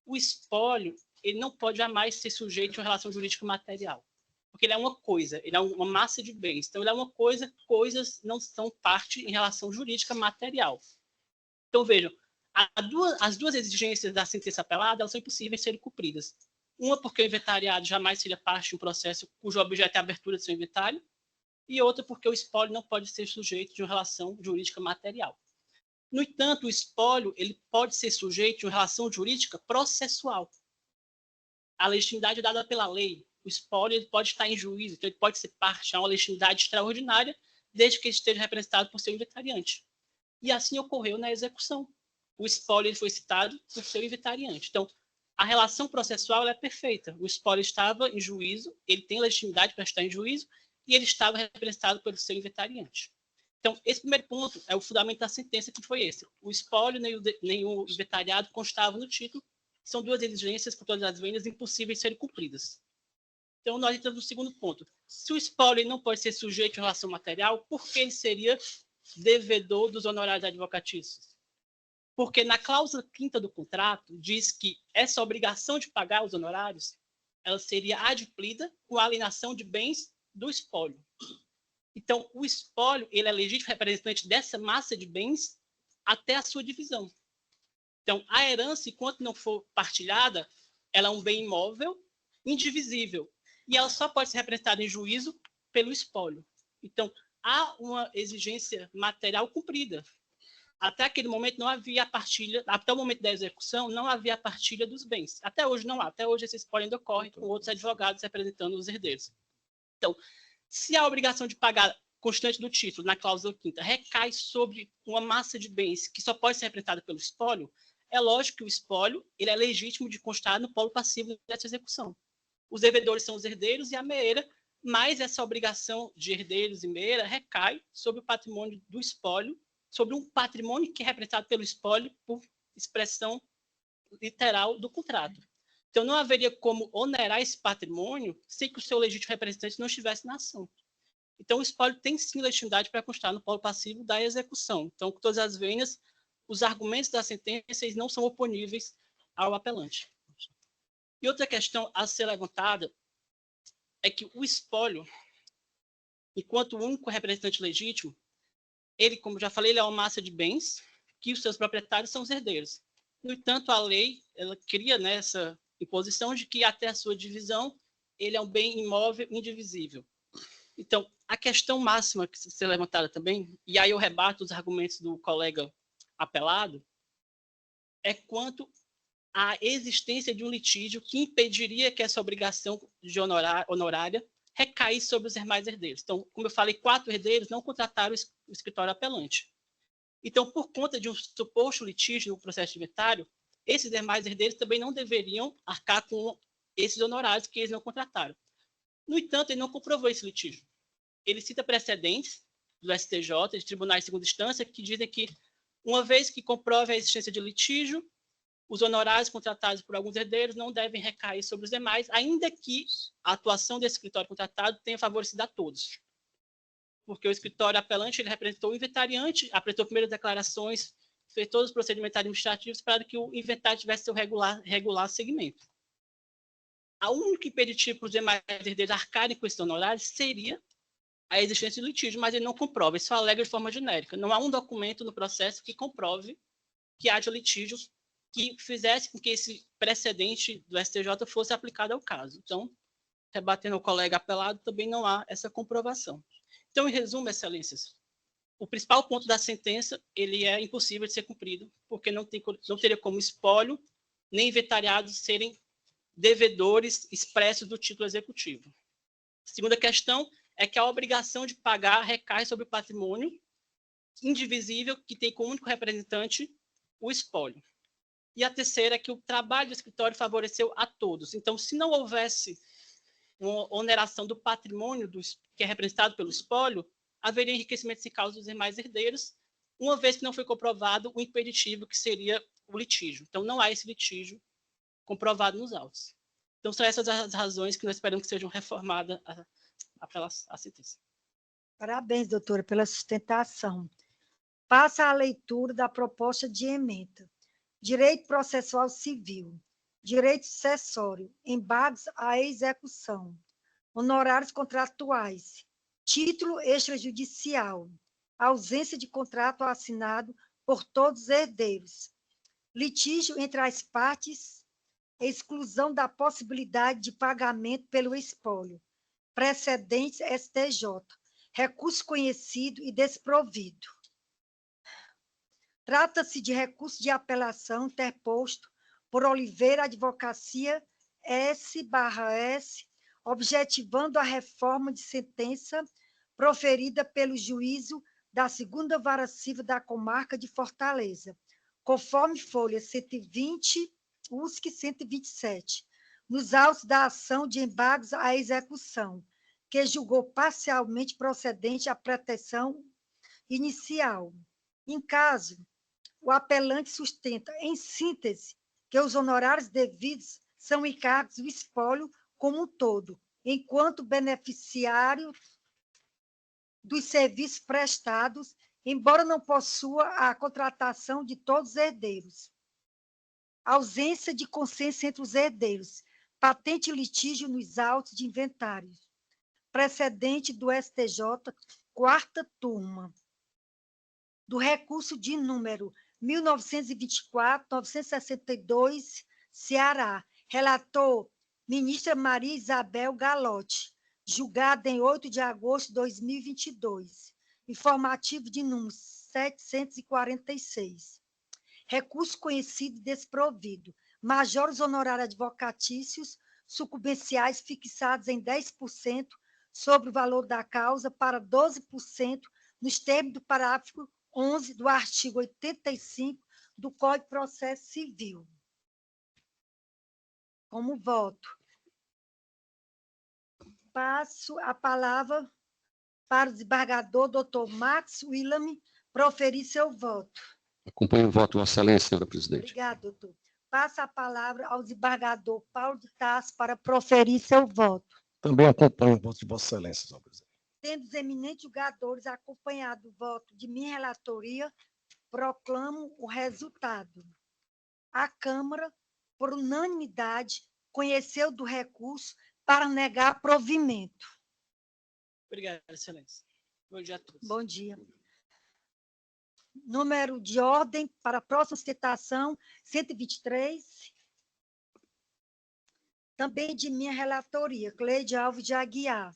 o espólio ele não pode jamais ser sujeito a uma relação jurídica material, porque ele é uma coisa, ele é uma massa de bens. Então, ele é uma coisa, coisas não são parte em relação jurídica material. Então, vejam, as duas exigências da sentença apelada elas são impossíveis de serem cumpridas. Uma porque o inventariado jamais seria parte de um processo cujo objeto é a abertura do seu inventário, e outra porque o espólio não pode ser sujeito de uma relação jurídica material. No entanto, o espólio ele pode ser sujeito de uma relação jurídica processual. A legitimidade é dada pela lei. O espólio ele pode estar em juízo, então ele pode ser parte de uma legitimidade extraordinária, desde que ele esteja representado por seu inventariante. E assim ocorreu na execução. O espólio ele foi citado por seu inventariante. Então, a relação processual ela é perfeita. O espólio estava em juízo, ele tem legitimidade para estar em juízo, e ele estava representado pelo seu inventariante. Então, esse primeiro ponto é o fundamento da sentença, que foi esse. O espólio nem o inventariado constavam no título, são duas exigências, por todas as vênias, impossíveis de serem cumpridas. Então, nós entramos no segundo ponto. Se o espólio não pode ser sujeito de relação material, por que ele seria devedor dos honorários advocatícios? Porque na cláusula 5ª do contrato diz que essa obrigação de pagar os honorários ela seria adimplida com a alienação de bens do espólio. Então, o espólio ele é legítimo representante dessa massa de bens até a sua divisão. Então, a herança, enquanto não for partilhada, ela é um bem imóvel, indivisível, e ela só pode ser representada em juízo pelo espólio. Então, há uma exigência material cumprida. Até aquele momento não havia a partilha, até o momento da execução, não havia a partilha dos bens. Até hoje não há. Até hoje esse espólio ainda ocorre com outros advogados representando os herdeiros. Então, se a obrigação de pagar constante do título, na cláusula 5ª, recai sobre uma massa de bens que só pode ser representada pelo espólio, é lógico que o espólio ele é legítimo de constar no polo passivo dessa execução. Os devedores são os herdeiros e a meeira, mas essa obrigação de herdeiros e meeira recai sobre o patrimônio do espólio, sobre um patrimônio que é representado pelo espólio por expressão literal do contrato. Então, não haveria como onerar esse patrimônio sem que o seu legítimo representante não estivesse na ação. Então, o espólio tem sim legitimidade para constar no polo passivo da execução. Então, com todas as vênias, os argumentos da sentença não são oponíveis ao apelante. E outra questão a ser levantada é que o espólio, enquanto único representante legítimo, ele, como já falei, ele é uma massa de bens que os seus proprietários são os herdeiros. No entanto, a lei ela cria essa imposição de que até a sua divisão ele é um bem imóvel indivisível. Então, a questão máxima que ser levantada também, e aí eu rebato os argumentos do colega apelado, é quanto à existência de um litígio que impediria que essa obrigação de honorária recaísse sobre os demais herdeiros. Então, como eu falei, 4 herdeiros não contrataram o escritório apelante. Então, por conta de um suposto litígio no processo de inventário, esses demais herdeiros também não deveriam arcar com esses honorários que eles não contrataram. No entanto, ele não comprovou esse litígio. Ele cita precedentes do STJ, de tribunais de segunda instância, que dizem que, uma vez que comprove a existência de litígio, os honorários contratados por alguns herdeiros não devem recair sobre os demais, ainda que a atuação desse escritório contratado tenha favorecido a todos. Porque o escritório apelante ele representou o inventariante, apresentou primeiras declarações, fez todos os procedimentos administrativos para que o inventário tivesse seu regular segmento. A única impeditivo para os demais herdeiros arcarem com esses honorários seria a existência de litígio, mas ele não comprova, ele só alega de forma genérica. Não há um documento no processo que comprove que haja litígio que fizesse com que esse precedente do STJ fosse aplicado ao caso. Então, rebatendo ao colega apelado, também não há essa comprovação. Então, em resumo, excelências, o principal ponto da sentença ele é impossível de ser cumprido, porque não teria como espólio nem inventariados serem devedores expressos do título executivo. A segunda questão é que a obrigação de pagar recai sobre o patrimônio indivisível que tem como único representante o espólio. E a terceira é que o trabalho do escritório favoreceu a todos. Então, se não houvesse uma oneração do patrimônio que é representado pelo espólio, haveria enriquecimento sem causa dos demais herdeiros, uma vez que não foi comprovado o impeditivo, que seria o litígio. Então, não há esse litígio comprovado nos autos. Então, são essas as razões que nós esperamos que sejam reformadas a sentença. Parabéns, doutora, pela sustentação. Passa a leitura da proposta de emenda. Direito processual civil, direito sucessório, embargos à execução, honorários contratuais, título extrajudicial, ausência de contrato assinado por todos os herdeiros, litígio entre as partes, exclusão da possibilidade de pagamento pelo espólio, precedentes STJ, recurso conhecido e desprovido. Trata-se de recurso de apelação interposto por Oliveira Advocacia S/S, objetivando a reforma de sentença proferida pelo juízo da 2ª Vara Civil da Comarca de Fortaleza, conforme folha 120 USC 127, nos autos da ação de embargos à execução, que julgou parcialmente procedente a proteção inicial. Em caso, o apelante sustenta, em síntese, que os honorários devidos são encargos do espólio como um todo, enquanto beneficiário dos serviços prestados, embora não possua a contratação de todos os herdeiros. Ausência de consenso entre os herdeiros, patente litígio nos autos de inventários. Precedente do STJ, quarta turma. Do recurso de número 1924-962, Ceará. Relator, ministra Maria Isabel Galotti. Julgado em 8 de agosto de 2022. Informativo de número 746. Recurso conhecido e desprovido. Majores honorários advocatícios sucumbenciais fixados em 10% sobre o valor da causa para 12% nos termos do parágrafo 11 do artigo 85 do Código de Processo Civil. Como voto. Passo a palavra para o desembargador doutor Max William proferir seu voto. Acompanho o voto, Vossa Excelência, senhora presidente. Obrigada, doutor. Passa a palavra ao desembargador Paulo de Tarso para proferir seu voto. Também acompanho o voto de Vossa Excelência, senhora presidente. Tendo os eminentes julgadores acompanhado o voto de minha relatoria, proclamo o resultado. A Câmara, por unanimidade, conheceu do recurso para negar provimento. Obrigado, Excelência. Bom dia a todos. Bom dia. Número de ordem para a próxima citação, 123. Também de minha relatoria, Cleide Alves de Aguiar.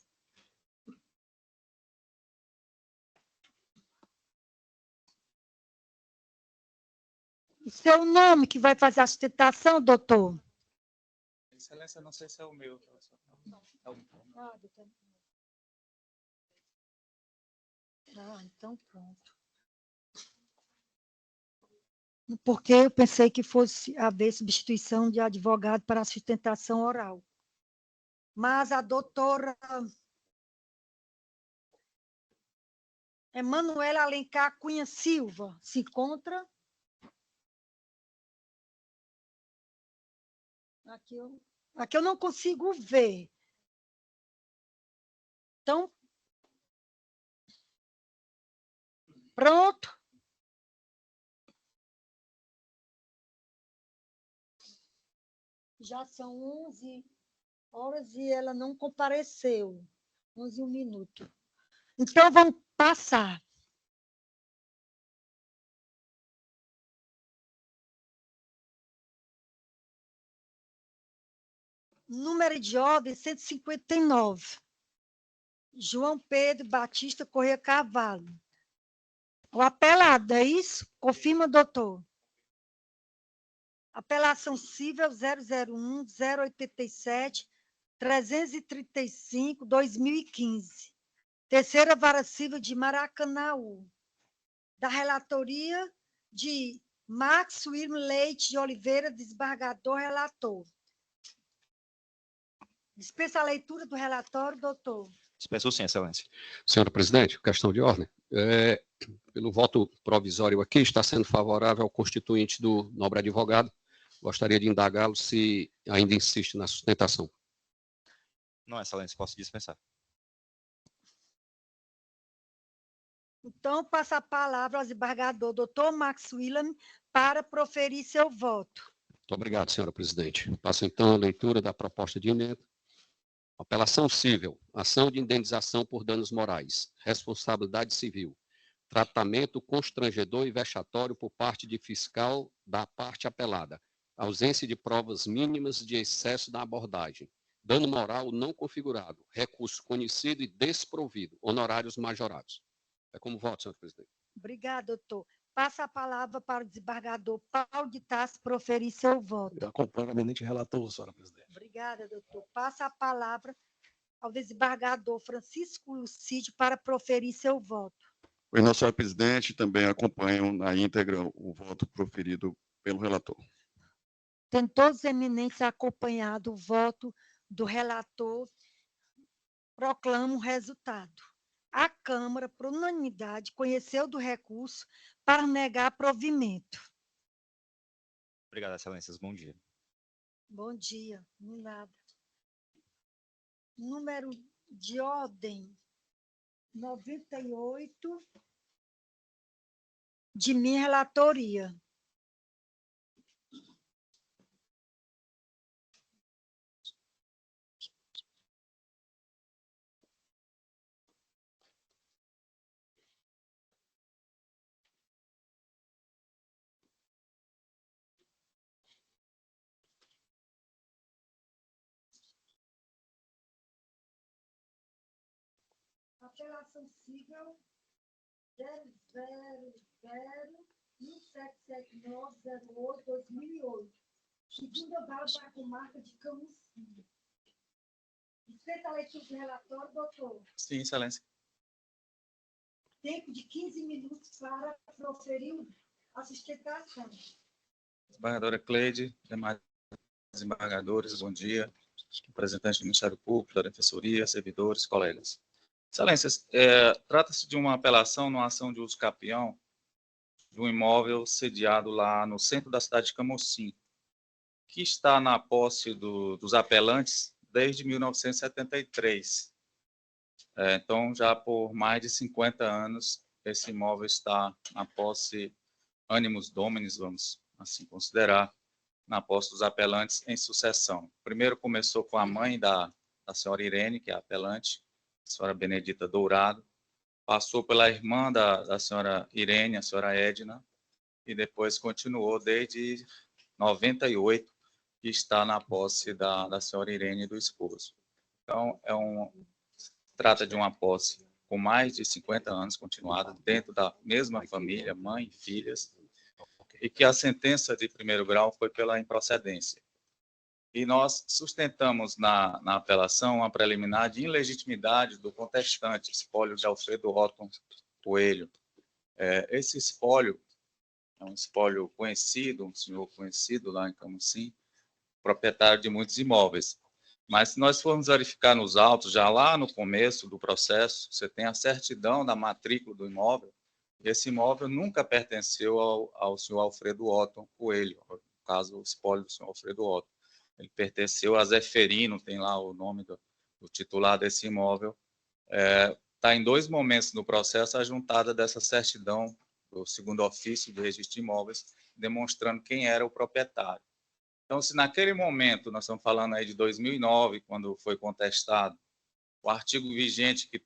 O seu nome que vai fazer a sustentação, doutor? Excelência, não sei se é o meu. Então pronto. Porque eu pensei que fosse haver substituição de advogado para a sustentação oral. Mas a doutora Emanuela Alencar Cunha Silva se encontra? Aqui eu não consigo ver. Então, pronto. Já são 11 horas e ela não compareceu. 11 e 1 minuto. Então, vamos passar. Número de ordem 159. João Pedro Batista Corrêa Carvalho. O apelado, é isso? Confirma, doutor. Apelação civil 001-087-335-2015. Terceira Vara Civil de Maracanaú. Da relatoria de Max William Leite de Oliveira, desembargador relator. Dispensa a leitura do relatório, doutor. Dispenso sim, Excelência. Senhora presidente, questão de ordem. Pelo voto provisório aqui, está sendo favorável ao constituinte do nobre advogado. Gostaria de indagá-lo se ainda insiste na sustentação. Não, Excelência, posso dispensar. Então, passa a palavra ao desembargador doutor Max William para proferir seu voto. Muito obrigado, senhora presidente. Passo, então, a leitura da proposta de emenda. Apelação civil, ação de indenização por danos morais, responsabilidade civil, tratamento constrangedor e vexatório por parte de fiscal da parte apelada, ausência de provas mínimas de excesso na abordagem, dano moral não configurado, recurso conhecido e desprovido, honorários majorados. É como voto, senhor presidente. Obrigada, doutor. Passa a palavra para o desembargador Paulo de Tarso proferir seu voto. Eu acompanho o eminente relator, senhora presidente. Obrigada, doutor. Passa a palavra ao desembargador Francisco Lucídio para proferir seu voto. Pois não, senhora presidente, também acompanho na íntegra o voto proferido pelo relator. Tendo todos os eminentes acompanhado o voto do relator, proclamo o resultado. A Câmara, por unanimidade, conheceu do recurso para negar provimento. Obrigado, Excelências. Bom dia. Bom dia, nada. Número de ordem 98, de minha relatoria. Apelação civil 000177908-2008. Segunda vara da comarca de Camusim. Dispensa a leitura do relatório, doutor. Sim, Excelência. Tempo de 15 minutos para proferir a sustentação. Desembargadora Cleide, demais desembargadores, bom dia. Representante do Ministério Público, da Defensoria, servidores, colegas. Excelências, trata-se de uma apelação numa ação de uso capião de um imóvel sediado lá no centro da cidade de Camocim, que está na posse dos apelantes desde 1973. Então, já por mais de 50 anos, esse imóvel está na posse animus dominis, vamos assim considerar, na posse dos apelantes em sucessão. Primeiro começou com a mãe da senhora Irene, que é a apelante, a senhora Benedita Dourado, passou pela irmã da senhora Irene, a senhora Edna, e depois continuou desde 98, que está na posse da senhora Irene e do esposo. Então, trata de uma posse com mais de 50 anos continuada, dentro da mesma família, mãe e filhas, e que a sentença de primeiro grau foi pela improcedência. E nós sustentamos na apelação a preliminar de ilegitimidade do contestante, espólio de Alfredo Otton Coelho. Esse espólio é um espólio conhecido, um senhor conhecido lá em Camocim, proprietário de muitos imóveis. Mas se nós formos verificar nos autos, já lá no começo do processo, você tem a certidão da matrícula do imóvel, e esse imóvel nunca pertenceu ao senhor Alfredo Otton Coelho, no caso, o espólio do senhor Alfredo Otton. Ele pertenceu a Zeferino, tem lá o nome do titular desse imóvel. Está em 2 momentos no processo a juntada dessa certidão do segundo ofício de registro de imóveis, demonstrando quem era o proprietário. Então, se naquele momento, nós estamos falando aí de 2009, quando foi contestado, o artigo vigente que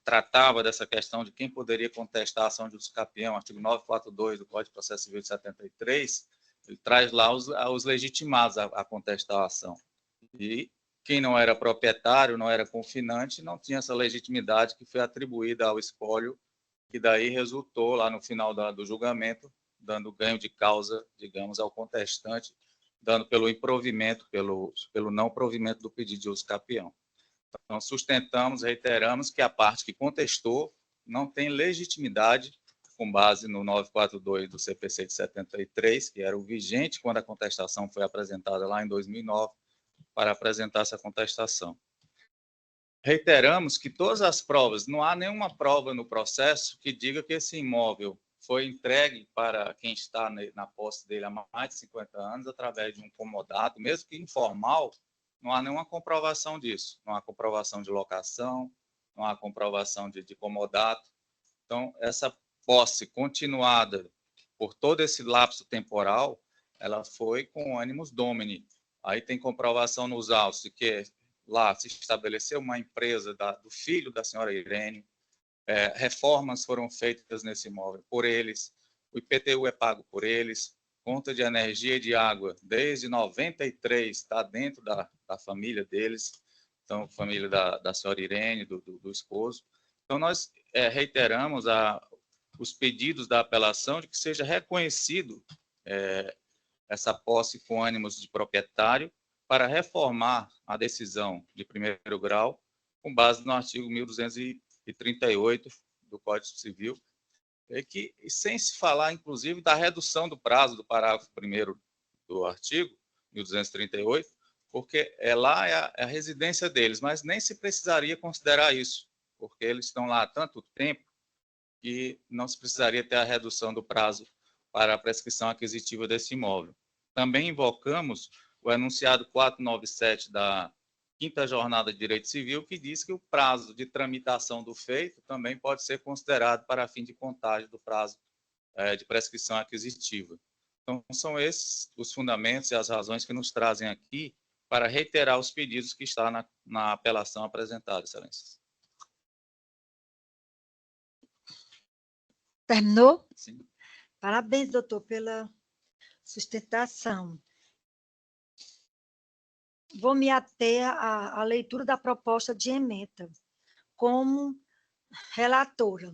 tratava dessa questão de quem poderia contestar a ação de uso capião, artigo 942 do Código de Processo Civil de 73, ele traz lá os legitimados a contestar a ação. E quem não era proprietário, não era confinante, não tinha essa legitimidade que foi atribuída ao espólio, que daí resultou lá no final do julgamento, dando ganho de causa, digamos, ao contestante, dando pelo improvimento, pelo não provimento do pedido de uso capião. Então, sustentamos, reiteramos que a parte que contestou não tem legitimidade, com base no 942 do CPC de 73, que era o vigente quando a contestação foi apresentada lá em 2009, para apresentar essa contestação. Reiteramos que todas as provas, não há nenhuma prova no processo que diga que esse imóvel foi entregue para quem está na posse dele há mais de 50 anos, através de um comodato, mesmo que informal, não há nenhuma comprovação disso. Não há comprovação de locação, não há comprovação de comodato. Então, essa posse continuada por todo esse lapso temporal, ela foi com animus domini. Aí tem comprovação nos autos de que lá se estabeleceu uma empresa do filho da senhora Irene, reformas foram feitas nesse imóvel por eles, o IPTU é pago por eles, conta de energia e de água desde 93 está dentro da família deles, então família da senhora Irene, do esposo. Então nós reiteramos os pedidos da apelação de que seja reconhecido essa posse com ânimos de proprietário para reformar a decisão de primeiro grau com base no artigo 1238 do Código Civil, sem se falar, inclusive, da redução do prazo do parágrafo 1º do artigo, 1238, porque lá é a residência deles, mas nem se precisaria considerar isso, porque eles estão lá há tanto tempo que não se precisaria ter a redução do prazo para a prescrição aquisitiva desse imóvel. Também invocamos o enunciado 497 da Quinta Jornada de Direito Civil, que diz que o prazo de tramitação do feito também pode ser considerado para fim de contagem do prazo de prescrição aquisitiva. Então, são esses os fundamentos e as razões que nos trazem aqui para reiterar os pedidos que está na apelação apresentada, excelências. Terminou? Sim. Parabéns, doutor, pela sustentação. Vou me ater à leitura da proposta de ementa como relatora.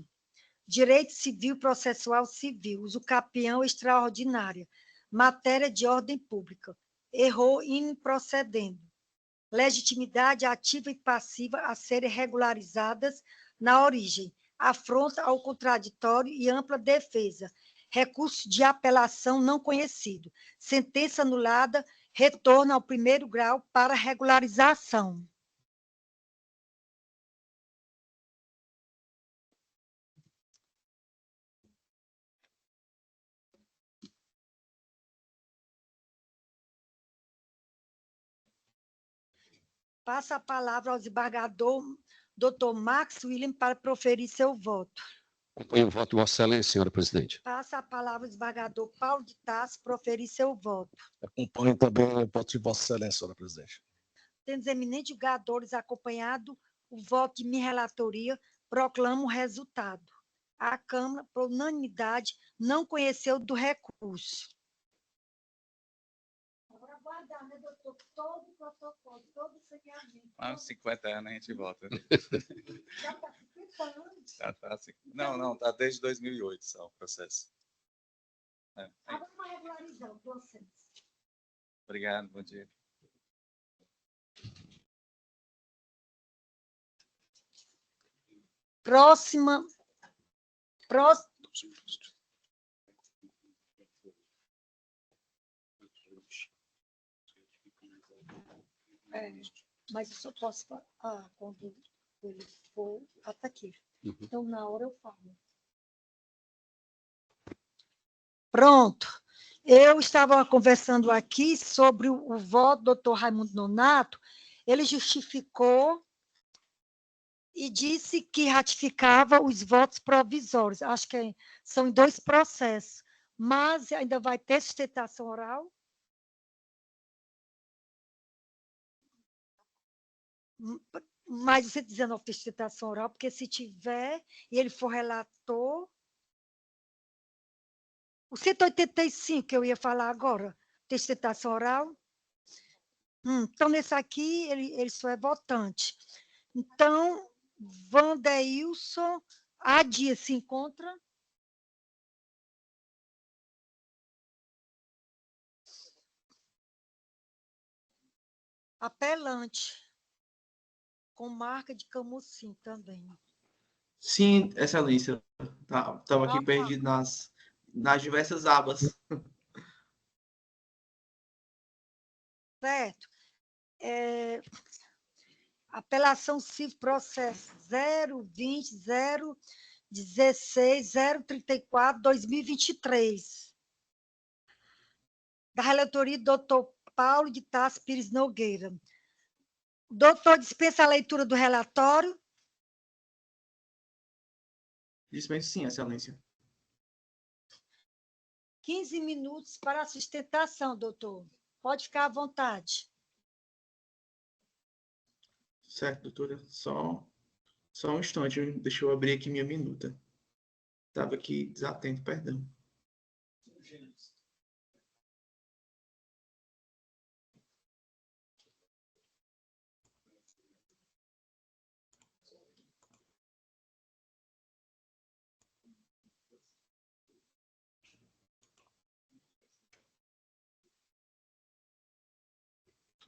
Direito Civil Processual Civil, uso capião extraordinária, matéria de ordem pública, errou improcedendo. Legitimidade ativa e passiva a serem regularizadas na origem, afronta ao contraditório e ampla defesa, recurso de apelação não conhecido, sentença anulada, retorno ao primeiro grau para regularização. Passa a palavra ao desembargador Dr. Max William para proferir seu voto. Acompanho o voto de Vossa Excelência, senhora presidente. Passa a palavra ao desembargador Paulo de Tarso proferir seu voto. Acompanho também o voto de Vossa Excelência, senhora presidente. Tendo os eminentes julgadores acompanhado o voto de minha relatoria, proclamo o resultado. A Câmara, por unanimidade, não conheceu do recurso. Agora aguardar, né, doutor? Todo o protocolo, todo o saneamento. Há uns 50 anos a gente vota. Já está 50 anos. Não, está desde 2008 só o processo. Agora uma regularização, vocês. Obrigado, bom dia. Próxima. Mas eu só posso falar quando ele for até aqui. Então, na hora eu falo. Pronto. Eu estava conversando aqui sobre o voto do doutor Raimundo Nonato. Ele justificou e disse que ratificava os votos provisórios. Acho que são em 2 processos. Mas ainda vai ter sustentação oral? Mas você dizendo a sustentação oral, porque se tiver e ele for relator... O 185 que eu ia falar agora, tem sustentação oral? Então, nesse aqui, ele só é votante. Então, Wanderilson, a dia se encontra? Apelante, com marca de camusim também. Sim, excelência. Estava aqui perdido nas diversas abas. Certo. Apelação civil processo 020.016.034/2023. Da relatoria do doutor Paulo de Tarso Pires Nogueira. O doutor dispensa a leitura do relatório? Dispenso sim, excelência. 15 minutos para a sustentação, doutor. Pode ficar à vontade. Certo, doutora. Só um instante, deixa eu abrir aqui minha minuta. Estava aqui desatento, perdão.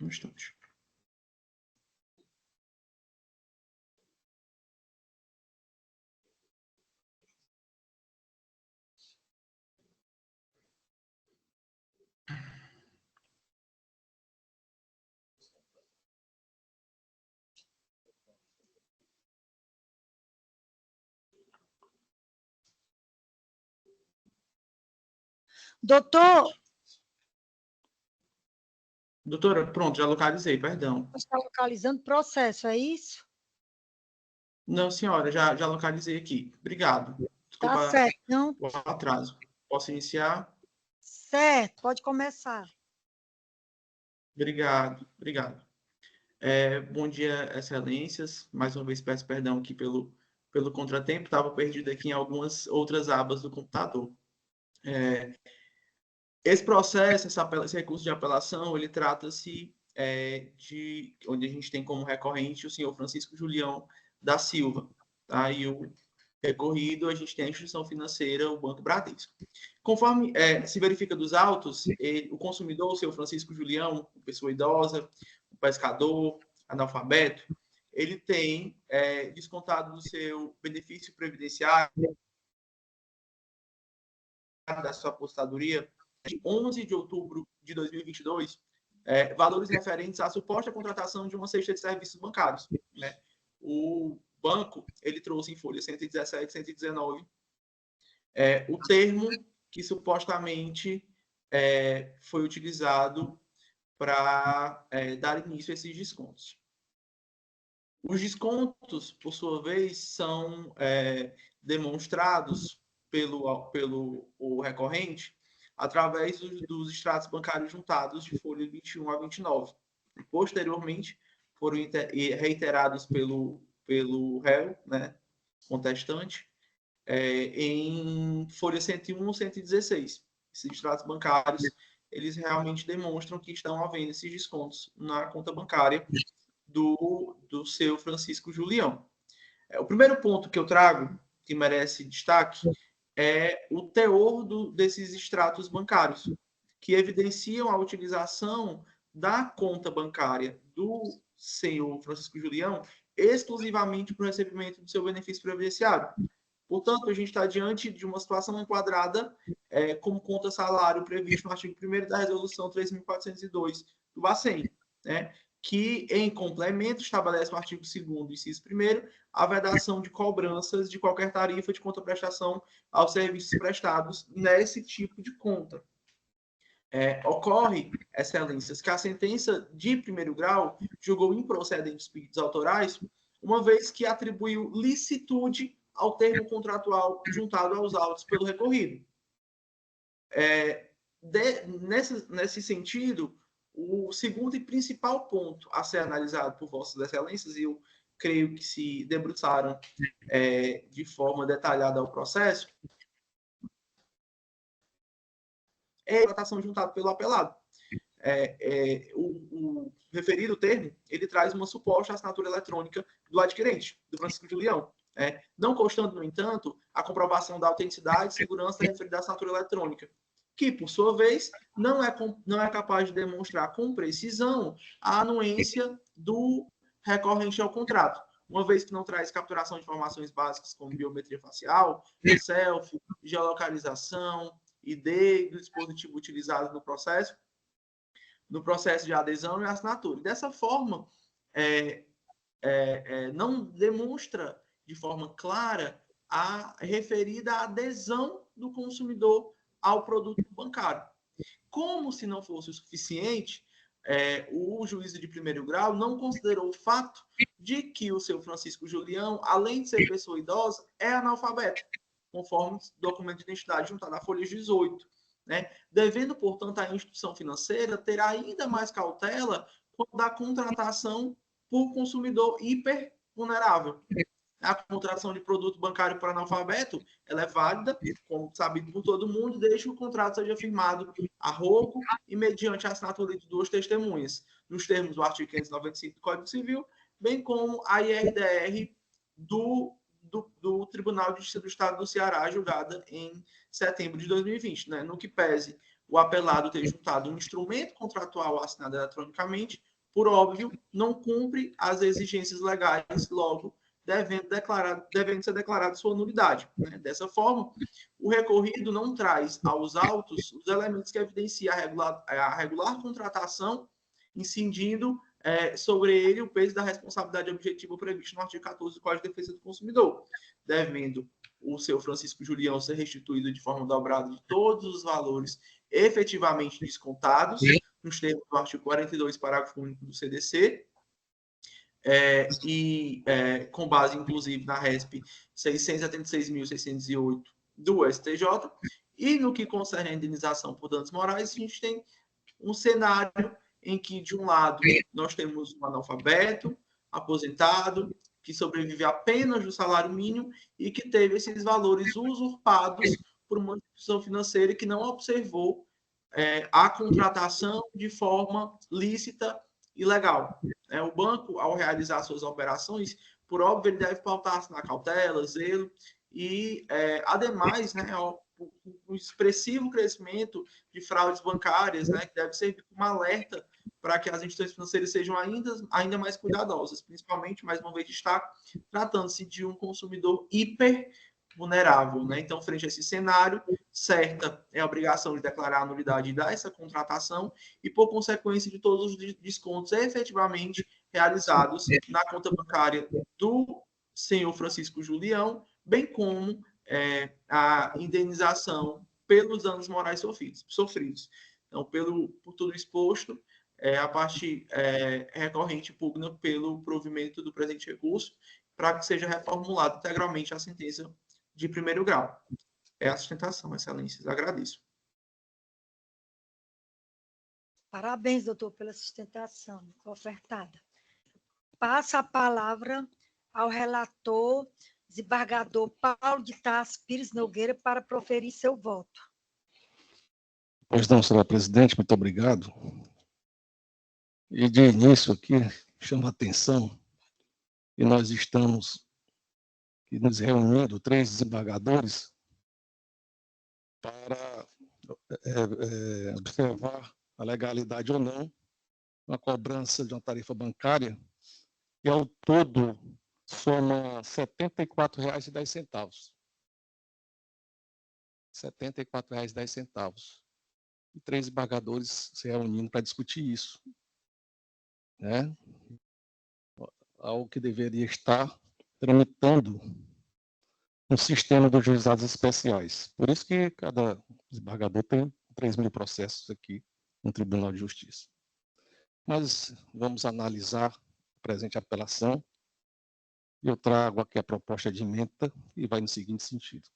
Um instante. Doutor, Doutora, pronto, já localizei, perdão. está localizando processo, é isso? Não, senhora, já localizei aqui. Obrigado. Tá Desculpa certo, não? o atraso. Posso iniciar? Certo, pode começar. Obrigado. Bom dia, excelências. Mais uma vez peço perdão aqui pelo contratempo. Estava perdido aqui em algumas outras abas do computador. Esse processo, esse recurso de apelação, ele trata-se de onde a gente tem como recorrente o senhor Francisco Julião da Silva, tá? E o recorrido, a gente tem a instituição financeira, o Banco Bradesco. Conforme se verifica dos autos, o consumidor, o senhor Francisco Julião, pessoa idosa, o pescador, analfabeto, ele tem descontado do seu benefício previdenciário da sua apostadoria de 11 de outubro de 2022, valores referentes à suposta contratação de uma cesta de serviços bancários, né? O banco, ele trouxe em folha 117 e 119 o termo que supostamente foi utilizado para dar início a esses descontos. Os descontos, por sua vez, são demonstrados pelo recorrente através dos extratos bancários juntados de folha 21 a 29. Posteriormente, foram reiterados pelo réu, né, contestante, em folha 101 ou 116. Esses extratos bancários, eles realmente demonstram que estão havendo esses descontos na conta bancária do seu Francisco Julião. O primeiro ponto que eu trago, que merece destaque, é o teor desses extratos bancários, que evidenciam a utilização da conta bancária do senhor Francisco Julião exclusivamente para o recebimento do seu benefício previdenciário. Portanto, a gente está diante de uma situação enquadrada como conta salário previsto no artigo 1º da Resolução 3.402 do Bacen, né? Que, em complemento, estabelece no artigo 2º, inciso 1º, a vedação de cobranças de qualquer tarifa de contraprestação aos serviços prestados nesse tipo de conta. Ocorre, excelências, que a sentença de primeiro grau julgou improcedentes pedidos autorais, uma vez que atribuiu licitude ao termo contratual juntado aos autos pelo recorrido. Nesse sentido, o segundo e principal ponto a ser analisado por vossas excelências, e eu creio que se debruçaram de forma detalhada ao processo, é a tratação juntada pelo apelado. O referido termo, ele traz uma suposta assinatura eletrônica do adquirente, do Francisco Julião. Não constando, no entanto, a comprovação da autenticidade e segurança da referida assinatura eletrônica, que, por sua vez, não é capaz de demonstrar com precisão a anuência do recorrente ao contrato, uma vez que não traz capturação de informações básicas como biometria facial, selfie, geolocalização, ID do dispositivo utilizado no processo de adesão e assinatura. Dessa forma, não demonstra de forma clara a referida adesão do consumidor ao produto bancário. Como se não fosse o suficiente, o juízo de primeiro grau não considerou o fato de que o seu Francisco Julião, além de ser pessoa idosa, é analfabeto, conforme documento de identidade juntado à folha 18. Né? Devendo, portanto, a instituição financeira ter ainda mais cautela quando a contratação por consumidor hipervulnerável. A contratação de produto bancário para analfabeto, ela é válida, como sabido por todo mundo, desde que o contrato seja firmado a rogo e mediante a assinatura de 2 testemunhas, nos termos do artigo 595 do Código Civil, bem como a IRDR do Tribunal de Justiça do Estado do Ceará, julgada em setembro de 2020, né? No que pese o apelado ter juntado um instrumento contratual assinado eletronicamente, por óbvio, não cumpre as exigências legais, logo devendo ser declarada sua nulidade. Né? Dessa forma, o recorrido não traz aos autos os elementos que evidenciam a regular contratação, incidindo sobre ele o peso da responsabilidade objetiva previsto no artigo 14 do Código de Defesa do Consumidor, devendo o senhor Francisco Julião ser restituído de forma dobrada de todos os valores efetivamente descontados, nos termos do artigo 42, parágrafo único do CDC, com base, inclusive, na RESP 676.608 do STJ, e no que concerne a indenização por danos morais, a gente tem um cenário em que, de um lado, nós temos um analfabeto, aposentado, que sobrevive apenas do salário mínimo e que teve esses valores usurpados por uma instituição financeira que não observou a contratação de forma lícita e legal. O banco, ao realizar suas operações, por óbvio, ele deve pautar-se na cautela, zelo, e, ademais, né, o expressivo crescimento de fraudes bancárias, né, que deve servir como alerta para que as instituições financeiras sejam ainda mais cuidadosas, principalmente, mais uma vez, destaco, tratando-se de um consumidor hiper vulnerável, né? Então, frente a esse cenário, certa é a obrigação de declarar a nulidade e dar essa contratação e, por consequência, de todos os descontos efetivamente realizados na conta bancária do senhor Francisco Julião, bem como a indenização pelos danos morais sofridos. Então, por tudo exposto, a parte recorrente pugna pelo provimento do presente recurso para que seja reformulada integralmente a sentença de primeiro grau. É a sustentação, excelências. Agradeço. Parabéns, doutor, pela sustentação ofertada. Passa a palavra ao relator, desembargador Paulo de Tarso Pires Nogueira, para proferir seu voto. Pois não, senhora presidente, muito obrigado. E de início aqui, chama a atenção que nós estamos nos reunindo, 3 desembargadores, para observar a legalidade ou não uma cobrança de uma tarifa bancária que, ao todo, soma R$ 74,10. R$ 74,10. E 3 desembargadores se reunindo para discutir isso, né? Algo que deveria estar tramitando no sistema dos juizados especiais. Por isso que cada desembargador tem 3.000 processos aqui no Tribunal de Justiça. Mas vamos analisar a presente apelação. Eu trago aqui a proposta de ementa e vai no seguinte sentido.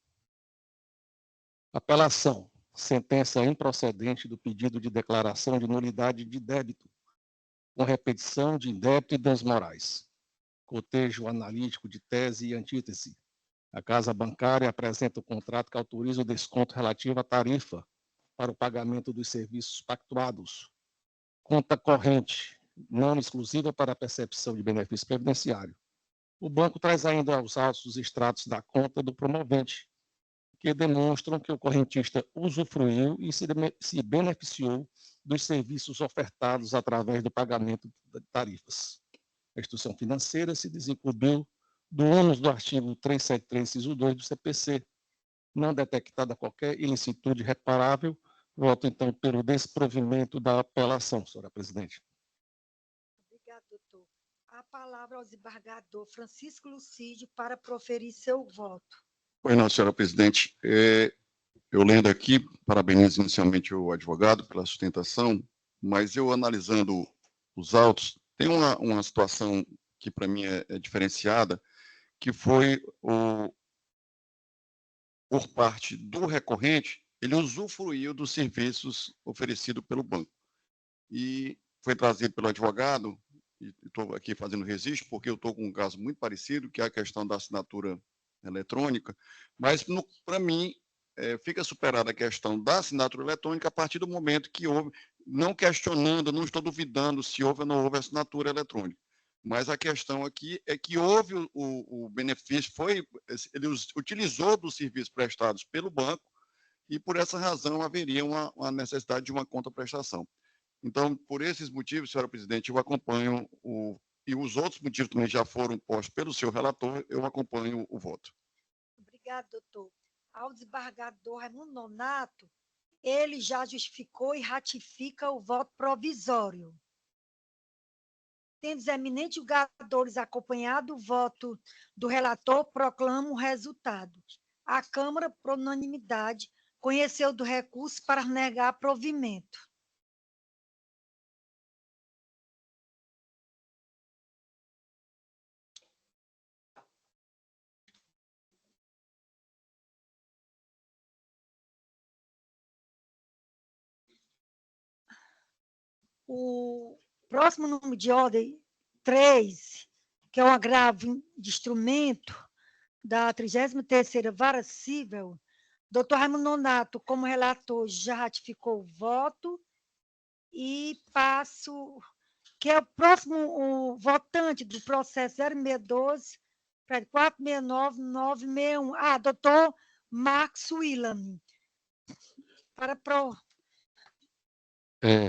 Apelação. Sentença improcedente do pedido de declaração de nulidade de débito, com repetição de indébito e danos morais. Cotejo analítico de tese e antítese. A casa bancária apresenta o contrato que autoriza o desconto relativo à tarifa para o pagamento dos serviços pactuados. Conta corrente, não exclusiva para a percepção de benefício previdenciário. O banco traz ainda aos autos os extratos da conta do promovente, que demonstram que o correntista usufruiu e se beneficiou dos serviços ofertados através do pagamento de tarifas. A instituição financeira se desincumbiu do ônus do artigo 373, inciso 2 do CPC, não detectada qualquer ilicitude reparável. Voto, então, pelo desprovimento da apelação, senhora presidente. Obrigado, doutor. A palavra ao desembargador Francisco Lucídio para proferir seu voto. Pois não, senhora presidente. Eu lendo aqui, parabenizo inicialmente o advogado pela sustentação, mas eu analisando os autos, tem uma situação que para mim é diferenciada, que foi por parte do recorrente, ele usufruiu dos serviços oferecidos pelo banco. E foi trazido pelo advogado, e estou aqui fazendo registro, porque eu estou com um caso muito parecido, que é a questão da assinatura eletrônica, mas para mim fica superada a questão da assinatura eletrônica a partir do momento que houve, não questionando, não estou duvidando se houve ou não houve assinatura eletrônica, mas a questão aqui é que houve o benefício, ele utilizou dos serviços prestados pelo banco e por essa razão haveria uma necessidade de uma contraprestação. Então, por esses motivos, senhora presidente, eu acompanho e os outros motivos também já foram postos pelo seu relator, eu acompanho o voto. Obrigado, doutor. Ao desembargador Raimundo Nonato, ele já justificou e ratifica o voto provisório. Tendo os eminentes julgadores acompanhado o voto do relator, proclamo o resultado. A Câmara, por unanimidade, conheceu do recurso para negar provimento. O próximo número de ordem 3, que é um agravo de instrumento da 33ª Vara Civil, doutor Raimundo Nonato, como relator, já ratificou o voto e passo, que é o próximo o votante do processo 0612, 469-961. Doutor Marcos Willam.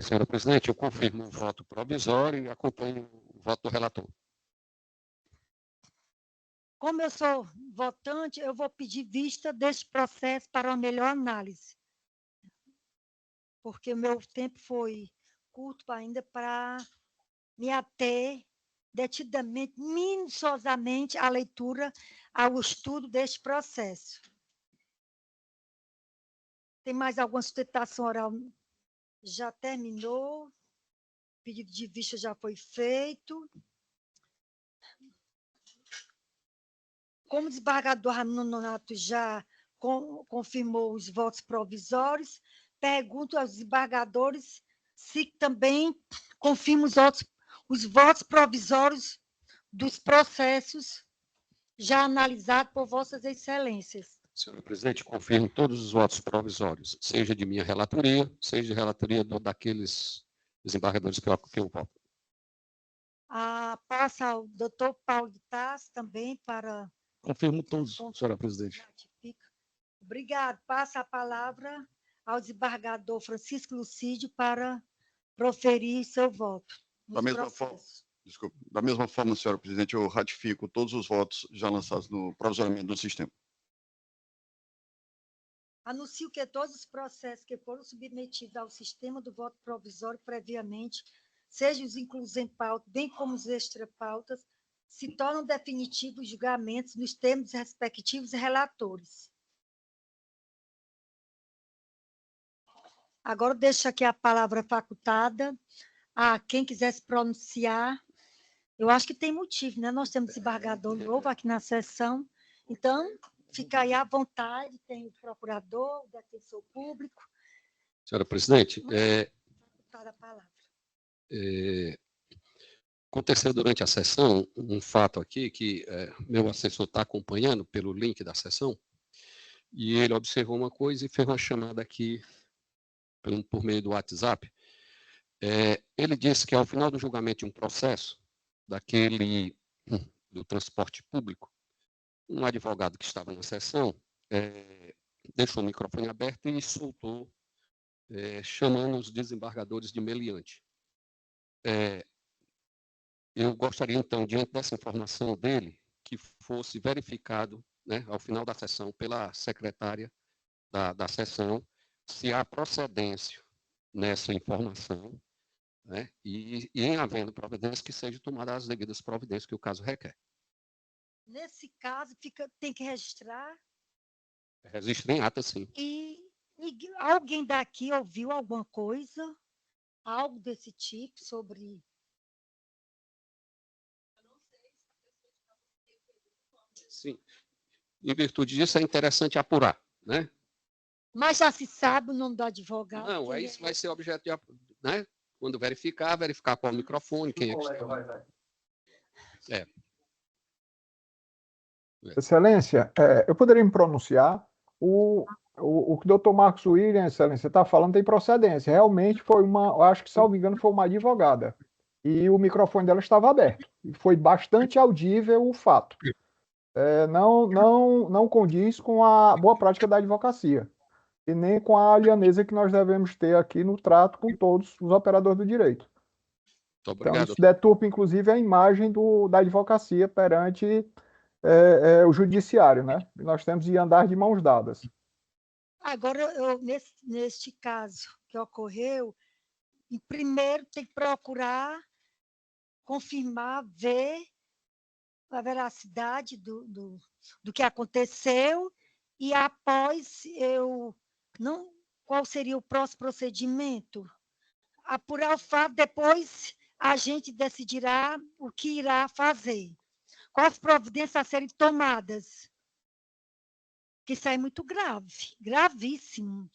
Senhora presidente, eu confirmo o voto provisório e acompanho o voto do relator. Como eu sou votante, eu vou pedir vista deste processo para uma melhor análise, porque o meu tempo foi curto ainda para me ater detidamente, minuciosamente, à leitura, ao estudo deste processo. Tem mais alguma sustentação oral? Já terminou. O pedido de vista já foi feito. Como o desembargador Raimundo Nonato já confirmou os votos provisórios, pergunto aos desembargadores se também confirmam os votos provisórios dos processos já analisados por vossas excelências. Senhora presidente, confirmo todos os votos provisórios, seja de minha relatoria, seja de relatoria daqueles desembargadores que eu voto. Passa ao doutor Paulo de Tarso também para... Confirmo todos, senhora presidente. Obrigado. Passa a palavra ao desembargador Francisco Lucídio para proferir seu voto. Da mesma forma, senhora presidente, eu ratifico todos os votos já lançados no provisoriamente do sistema. Anuncio que todos os processos que foram submetidos ao sistema do voto provisório previamente, sejam os inclusos em pauta, bem como os extrapautas, se tornam definitivos os julgamentos nos termos respectivos relatores. Agora eu deixo aqui a palavra facultada a quem quiser se pronunciar. Eu acho que tem motivo, né? Nós temos desembargador novo aqui na sessão, então fica aí à vontade, tem o procurador, o defensor público. Senhora presidente, a palavra. Aconteceu durante a sessão um fato aqui que meu assessor está acompanhando pelo link da sessão, e ele observou uma coisa e fez uma chamada aqui por meio do WhatsApp. Ele disse que ao final do julgamento de um processo, do transporte público, um advogado que estava na sessão deixou o microfone aberto e soltou, chamando os desembargadores de meliante. Eu gostaria, então, diante dessa informação dele, que fosse verificado, né, ao final da sessão, pela secretária da sessão, se há procedência nessa informação, né, e em havendo providência, que sejam tomadas as devidas providências que o caso requer. Nesse caso, tem que registrar? Registra em ata, sim. E alguém daqui ouviu alguma coisa? Algo desse tipo sobre... Sim. Em virtude disso, é interessante apurar, né? Mas já se sabe o nome do advogado? Não, isso vai ser objeto de... Né? Quando verificar qual o microfone, quem é que está. Excelência, eu poderia me pronunciar. O que o doutor Marcos Willam, excelência, está falando tem procedência. Realmente foi acho que, salvo engano, foi uma advogada. E o microfone dela estava aberto. E foi bastante audível o fato. Não condiz com a boa prática da advocacia. E nem com a alianeza que nós devemos ter aqui no trato com todos os operadores do direito. Muito obrigado. Então, isso deturpa, inclusive, a imagem da advocacia perante o judiciário, né? Nós temos de andar de mãos dadas. Agora, neste caso que ocorreu, primeiro tem que procurar confirmar, ver a veracidade do que aconteceu e após qual seria o próximo procedimento? Apurar o fato, depois a gente decidirá o que irá fazer. Quais providências a serem tomadas? Que isso é muito grave, gravíssimo.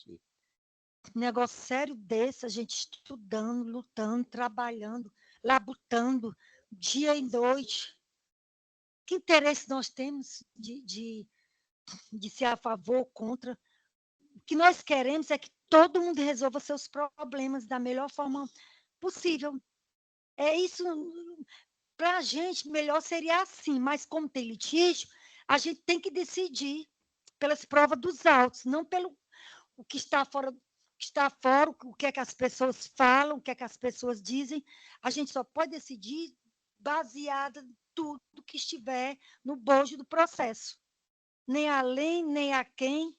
Um negócio sério desse, a gente estudando, lutando, trabalhando, labutando, dia e noite. Que interesse nós temos de ser a favor ou contra? O que nós queremos é que todo mundo resolva seus problemas da melhor forma possível. É isso, para a gente, melhor seria assim, mas como tem litígio, a gente tem que decidir pelas provas dos autos, não pelo o que está fora, o que é que as pessoas falam, o que é que as pessoas dizem. A gente só pode decidir baseada em tudo que estiver no bojo do processo. Nem além, nem a quem.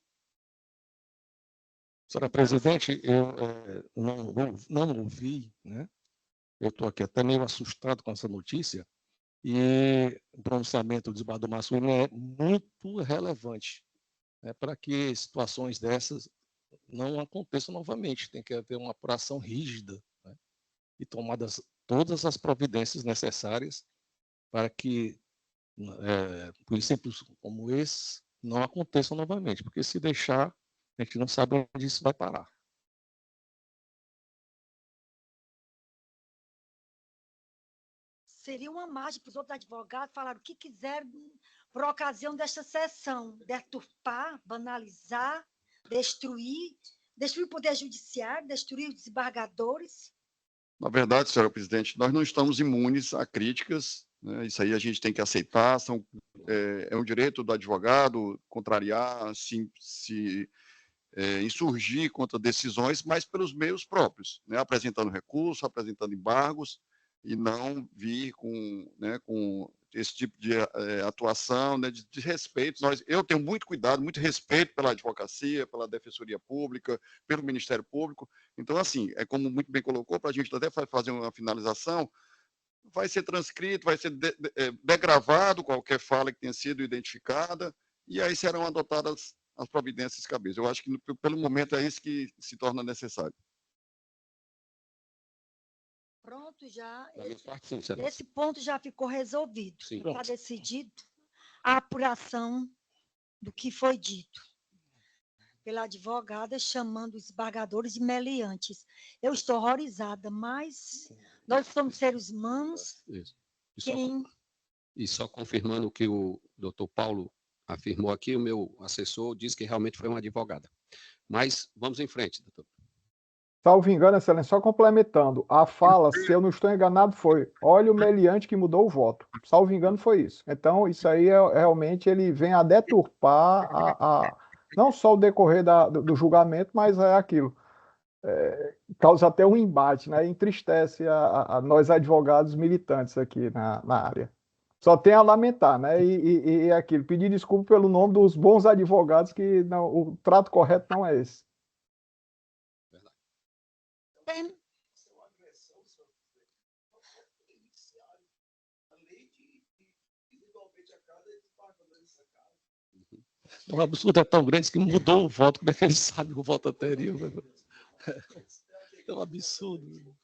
Senhora presidente, eu não ouvi, né? Eu estou aqui até meio assustado com essa notícia, e o pronunciamento do desembargador Massuíno é muito relevante, né, para que situações dessas não aconteçam novamente. Tem que haver uma apuração rígida, né, e tomadas todas as providências necessárias para que princípios como esse não aconteçam novamente, porque se deixar, a gente não sabe onde isso vai parar. Seria uma margem para os outros advogados falar o que quiserem por ocasião desta sessão, deturpar, banalizar, destruir o Poder Judiciário, destruir os desembargadores. Na verdade, senhora presidente, nós não estamos imunes a críticas, né? Isso aí a gente tem que aceitar, é um direito do advogado contrariar, se insurgir contra decisões, mas pelos meios próprios, né? Apresentando recurso, apresentando embargos, e não vir com esse tipo de atuação, né, de respeito. Eu tenho muito cuidado, muito respeito pela advocacia, pela Defensoria Pública, pelo Ministério Público. Então, assim, como muito bem colocou, para a gente até fazer uma finalização, vai ser transcrito, vai ser degravado qualquer fala que tenha sido identificada, e aí serão adotadas as providências cabíveis. Eu acho que, pelo momento, é isso que se torna necessário. Pronto, já. Sim, Esse ponto já ficou resolvido. Está Pronto. decidido a apuração do que foi dito pela advogada, chamando os desembargadores de meliantes. Eu estou horrorizada, mas nós somos seres humanos. Isso. E só confirmando o que o doutor Paulo afirmou aqui, o meu assessor disse que realmente foi uma advogada. Mas vamos em frente, doutor. Salvo engano, excelência, só complementando, a fala, se eu não estou enganado, foi: olha o meliante que mudou o voto. Salvo engano, foi isso. Então, isso aí realmente ele vem a deturpar não só o decorrer do julgamento, mas é aquilo. Causa até um embate, né? Entristece a nós advogados militantes aqui na área. Só tem a lamentar, né? E aquilo, pedir desculpa pelo nome dos bons advogados, que não, o trato correto não é esse. O absurdo é tão grande que mudou o voto. Como é que ele sabe o voto anterior? É um absurdo.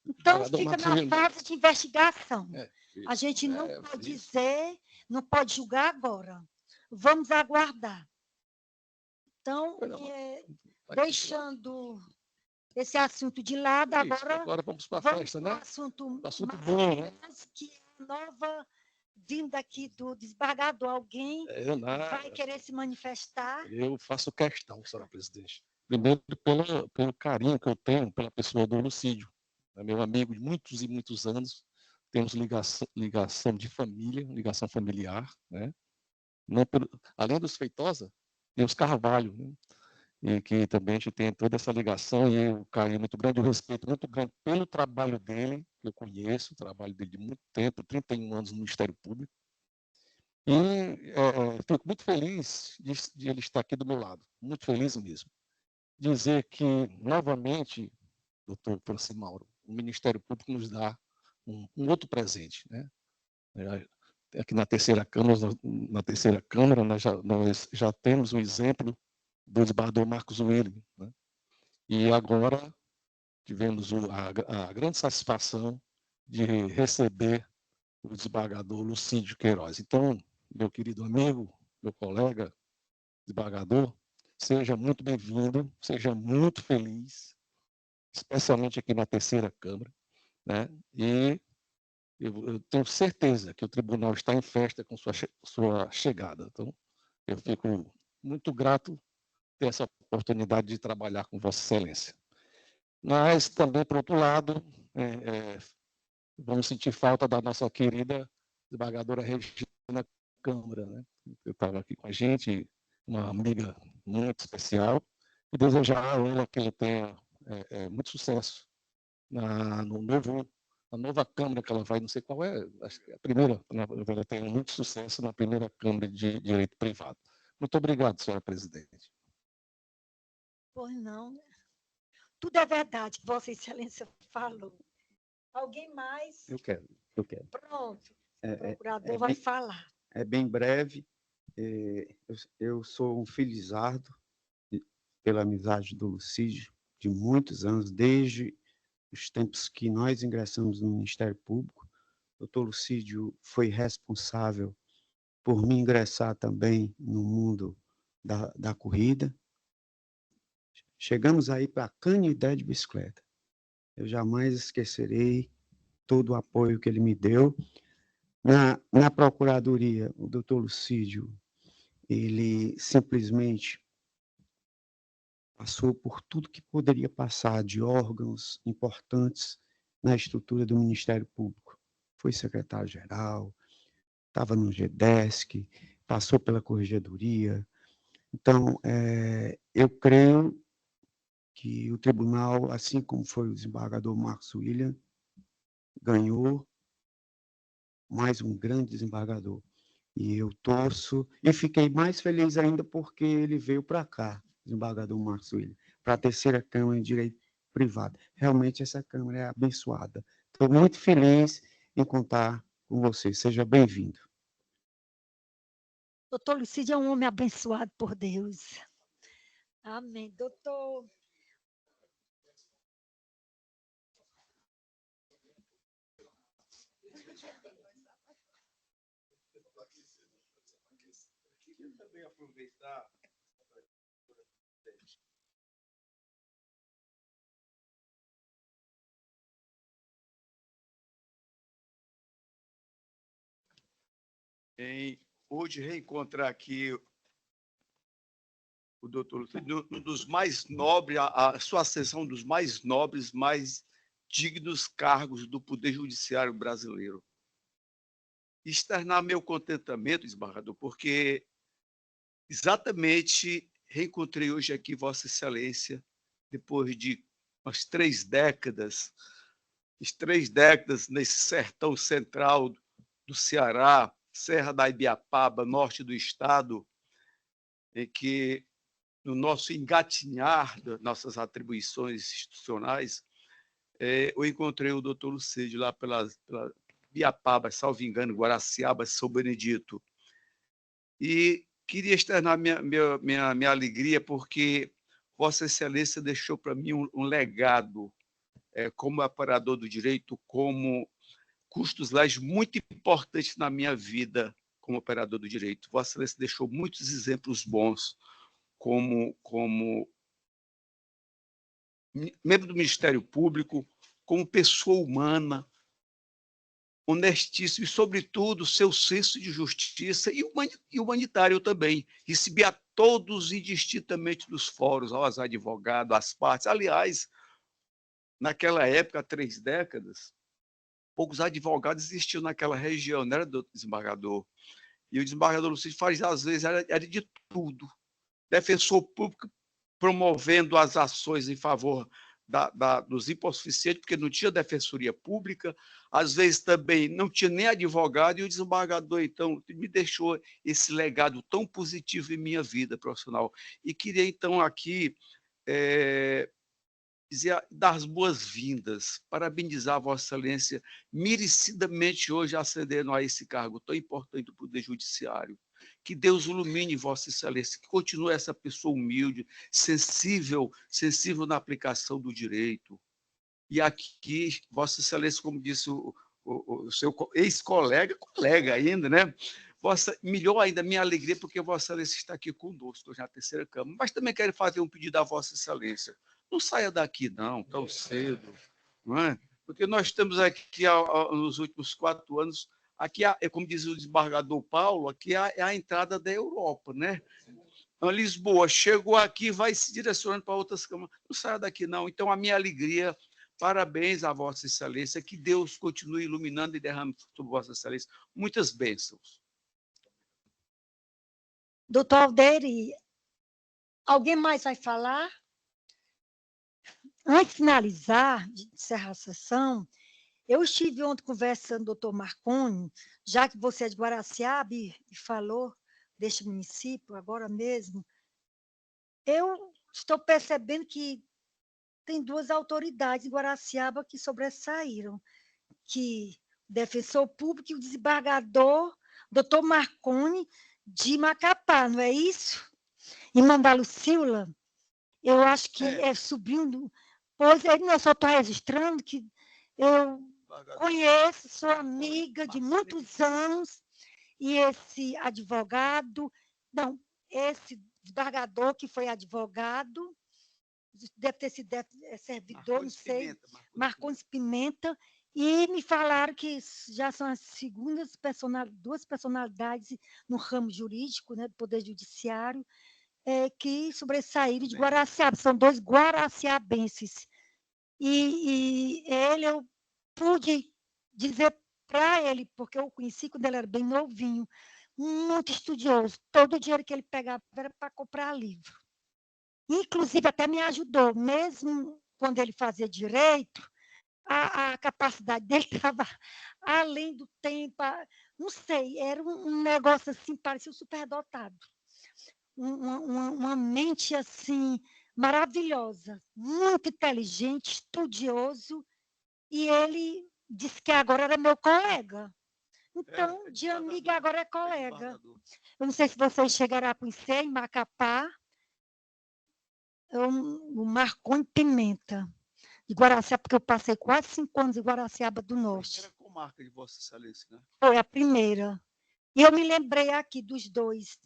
Então, fica na fase de investigação. A gente não pode dizer, não pode julgar agora. Vamos aguardar. Então, deixando esse assunto de lado, agora vamos para a festa, né? Assunto bom, né? Que é a nova vinda aqui do desembargador. Alguém vai querer se manifestar? Eu faço questão, senhora presidente. Primeiro, pelo carinho que eu tenho pela pessoa do Lucídio. É meu amigo de muitos e muitos anos. Temos ligação de família, ligação familiar, né? Além dos Feitosa, tem os Carvalho, né? E que também a gente tem toda essa ligação e um carinho muito grande, um respeito muito grande pelo trabalho dele, que eu conheço, o trabalho dele de muito tempo, 31 anos no Ministério Público. E fico muito feliz de ele estar aqui do meu lado, muito feliz mesmo. Dizer que, novamente, doutor Francisco Mauro, o Ministério Público nos dá um outro presente, né? aqui na terceira Câmara, nós já temos um exemplo do desembargador Marcos William, né? E agora tivemos a grande satisfação de receber o desembargador Lucídio Queiroz. Então, meu querido amigo, meu colega, desembargador, seja muito bem-vindo, seja muito feliz, especialmente aqui na terceira Câmara, né? E eu tenho certeza que o tribunal está em festa com sua chegada. Então, eu fico muito grato ter essa oportunidade de trabalhar com Vossa Excelência. Mas também, por outro lado, vamos sentir falta da nossa querida desembargadora Regina Câmara, né? Eu estava aqui com a gente, uma amiga muito especial, e desejar a ela que tenha muito sucesso na nova Câmara que ela vai, não sei qual é, acho que é a primeira, ela tenha muito sucesso na primeira Câmara de Direito Privado. Muito obrigado, senhora presidente. Pois não. Tudo é verdade que Vossa Excelência falou. Alguém mais? Eu quero. Pronto. O procurador vai falar. É bem breve. Eu sou um felizardo pela amizade do Lucídio, de muitos anos, desde os tempos que nós ingressamos no Ministério Público. O doutor Lucídio foi responsável por me ingressar também no mundo da corrida. Chegamos aí para a Canidé de bicicleta. Eu jamais esquecerei todo o apoio que ele me deu. Na Procuradoria, o doutor Lucídio, ele simplesmente passou por tudo que poderia passar de órgãos importantes na estrutura do Ministério Público. Foi secretário-geral, estava no GDESC, passou pela Corregedoria. Então, eu creio que o tribunal, assim como foi o desembargador Marcos William, ganhou mais um grande desembargador. E eu torço, e fiquei mais feliz ainda porque ele veio para cá, desembargador Marcos William, para a terceira Câmara de Direito Privado. Realmente essa Câmara é abençoada. Estou muito feliz em contar com você. Seja bem-vindo. Doutor Lucídio é um homem abençoado por Deus. Amém. Doutor... Também aproveitar em hoje reencontrar aqui o doutor Lucídio, um dos mais nobres, a sua ascensão dos mais nobres, mais dignos cargos do Poder Judiciário brasileiro. Externar meu contentamento, desembargador, porque exatamente reencontrei hoje aqui Vossa Excelência, depois de umas 3 décadas nesse sertão central do Ceará, Serra da Ibiapaba, norte do estado, em que, no nosso engatinhar das nossas atribuições institucionais, eu encontrei o doutor Lucídio lá pela Ibiapaba, salvo engano, Guaraciaba, São Benedito. E queria externar minha alegria, porque Vossa Excelência deixou para mim um legado como operador do direito, como custos legis muito importantes na minha vida como operador do direito. Vossa Excelência deixou muitos exemplos bons, como membro do Ministério Público, como pessoa humana, honestíssimo e, sobretudo, seu senso de justiça e humanitário também. Recebi a todos indistintamente dos fóruns, aos advogados, às partes. Aliás, naquela época, há 3 décadas, poucos advogados existiam naquela região, não era, do desembargador? E o desembargador Lucídio fazia, às vezes, era de tudo. Defensor público promovendo as ações em favor dos hipossuficientes, porque não tinha defensoria pública, às vezes também não tinha nem advogado, e o desembargador, então, me deixou esse legado tão positivo em minha vida profissional. E queria, então, aqui dar as boas-vindas, parabenizar Vossa Excelência, merecidamente hoje ascendendo a esse cargo tão importante do Poder Judiciário. Que Deus ilumine Vossa Excelência, que continue essa pessoa humilde, sensível na aplicação do direito. E aqui, Vossa Excelência, como disse o seu ex-colega ainda, né? Melhor ainda, minha alegria, porque Vossa Excelência está aqui conosco, hoje na terceira Câmara. Mas também quero fazer um pedido à Vossa Excelência. Não saia daqui, não, tão cedo, não é? Porque nós estamos aqui, nos últimos 4 anos, aqui, como diz o desembargador Paulo, aqui é a entrada da Europa, né? Então, Lisboa chegou aqui, vai se direcionando para outras câmaras. Não saia daqui, não. Então, a minha alegria, parabéns à Vossa Excelência, que Deus continue iluminando e derrame sobre Vossa Excelência muitas bênçãos. Doutor Alderi, alguém mais vai falar? Antes de finalizar, de encerrar a sessão, eu estive ontem conversando com o doutor Marconi, já que você é de Guaraciaba e falou deste município agora mesmo, eu estou percebendo que tem 2 autoridades em Guaraciaba que sobressaíram, que o defensor público e o desembargador, doutor Marconi, de Macapá, não é isso? E Mandá Lucila, eu acho que é sobrinho, pois eu só estou registrando que eu conheço, sou amiga de muitos anos, e esse advogado, não, esse desembargador que foi advogado, deve ter sido servidor, não sei, Marcondes Pimenta, e me falaram que já são as duas personalidades no ramo jurídico, né, do Poder Judiciário, que sobressaíram de Guaraciaba, são 2 guaraciabenses. E ele, eu pude dizer para ele, porque eu o conheci quando ele era bem novinho, muito estudioso, todo o dinheiro que ele pegava era para comprar livro. Inclusive, até me ajudou, mesmo quando ele fazia direito, a capacidade dele estava além do tempo, não sei, era um negócio assim, parecia superdotado. Uma mente assim maravilhosa, muito inteligente, estudioso, e ele disse que agora era meu colega. Então, de amiga, agora é colega. Eu não sei se vocês chegaram a conhecer em Macapá, o Marconi Pimenta, de Guaraciaba, porque eu passei quase 5 anos em Guaraciaba do Norte. A primeira comarca de Vossa Excelência, né? Foi a primeira. E eu me lembrei aqui dos 2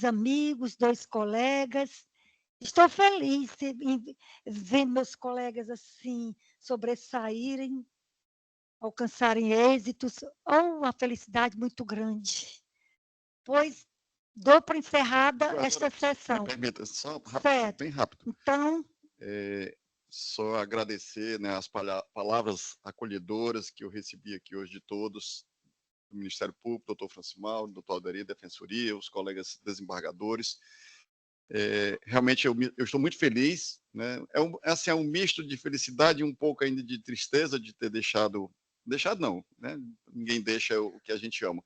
amigos, 2 colegas. Estou feliz em ver meus colegas assim sobressaírem, alcançarem êxitos, ou uma felicidade muito grande. Pois dou por encerrada esta sessão. Me permita, só certo. Bem rápido. Então, só agradecer, né, as palavras acolhedoras que eu recebi aqui hoje de todos, do Ministério Público, doutor Francimal, doutor Alderi, Defensoria, os colegas desembargadores. Realmente eu estou muito feliz, né? É um misto de felicidade e um pouco ainda de tristeza de ter deixado não, né? Ninguém deixa o que a gente ama,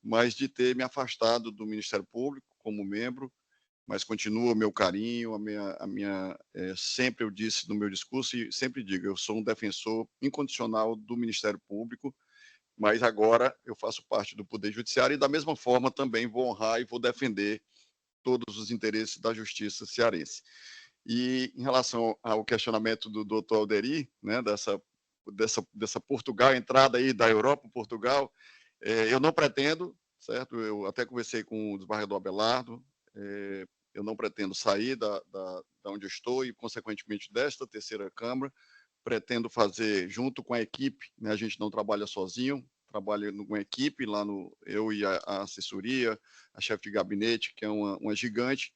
mas de ter me afastado do Ministério Público como membro, mas continua o meu carinho, sempre eu disse no meu discurso e sempre digo, eu sou um defensor incondicional do Ministério Público, mas agora eu faço parte do Poder Judiciário e da mesma forma também vou honrar e vou defender todos os interesses da justiça cearense. E em relação ao questionamento do doutor Alderi, né, dessa Portugal, entrada aí da Europa, Portugal, eu não pretendo, certo? Eu até conversei com o desembargador Abelardo, eu não pretendo sair da onde eu estou e, consequentemente, desta terceira Câmara, pretendo fazer junto com a equipe, né, a gente não trabalha sozinho, trabalha com equipe, eu e a assessoria, a chefe de gabinete, que é uma gigante,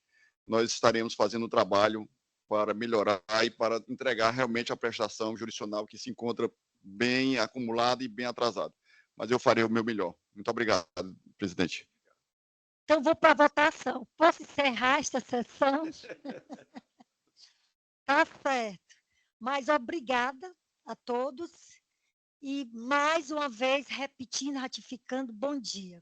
nós estaremos fazendo um trabalho para melhorar e para entregar realmente a prestação jurisdicional que se encontra bem acumulada e bem atrasada. Mas eu farei o meu melhor. Muito obrigado, presidente. Então, vou para a votação. Posso encerrar esta sessão? Tá certo. Mas obrigada a todos. E, mais uma vez, repetindo, ratificando, bom dia.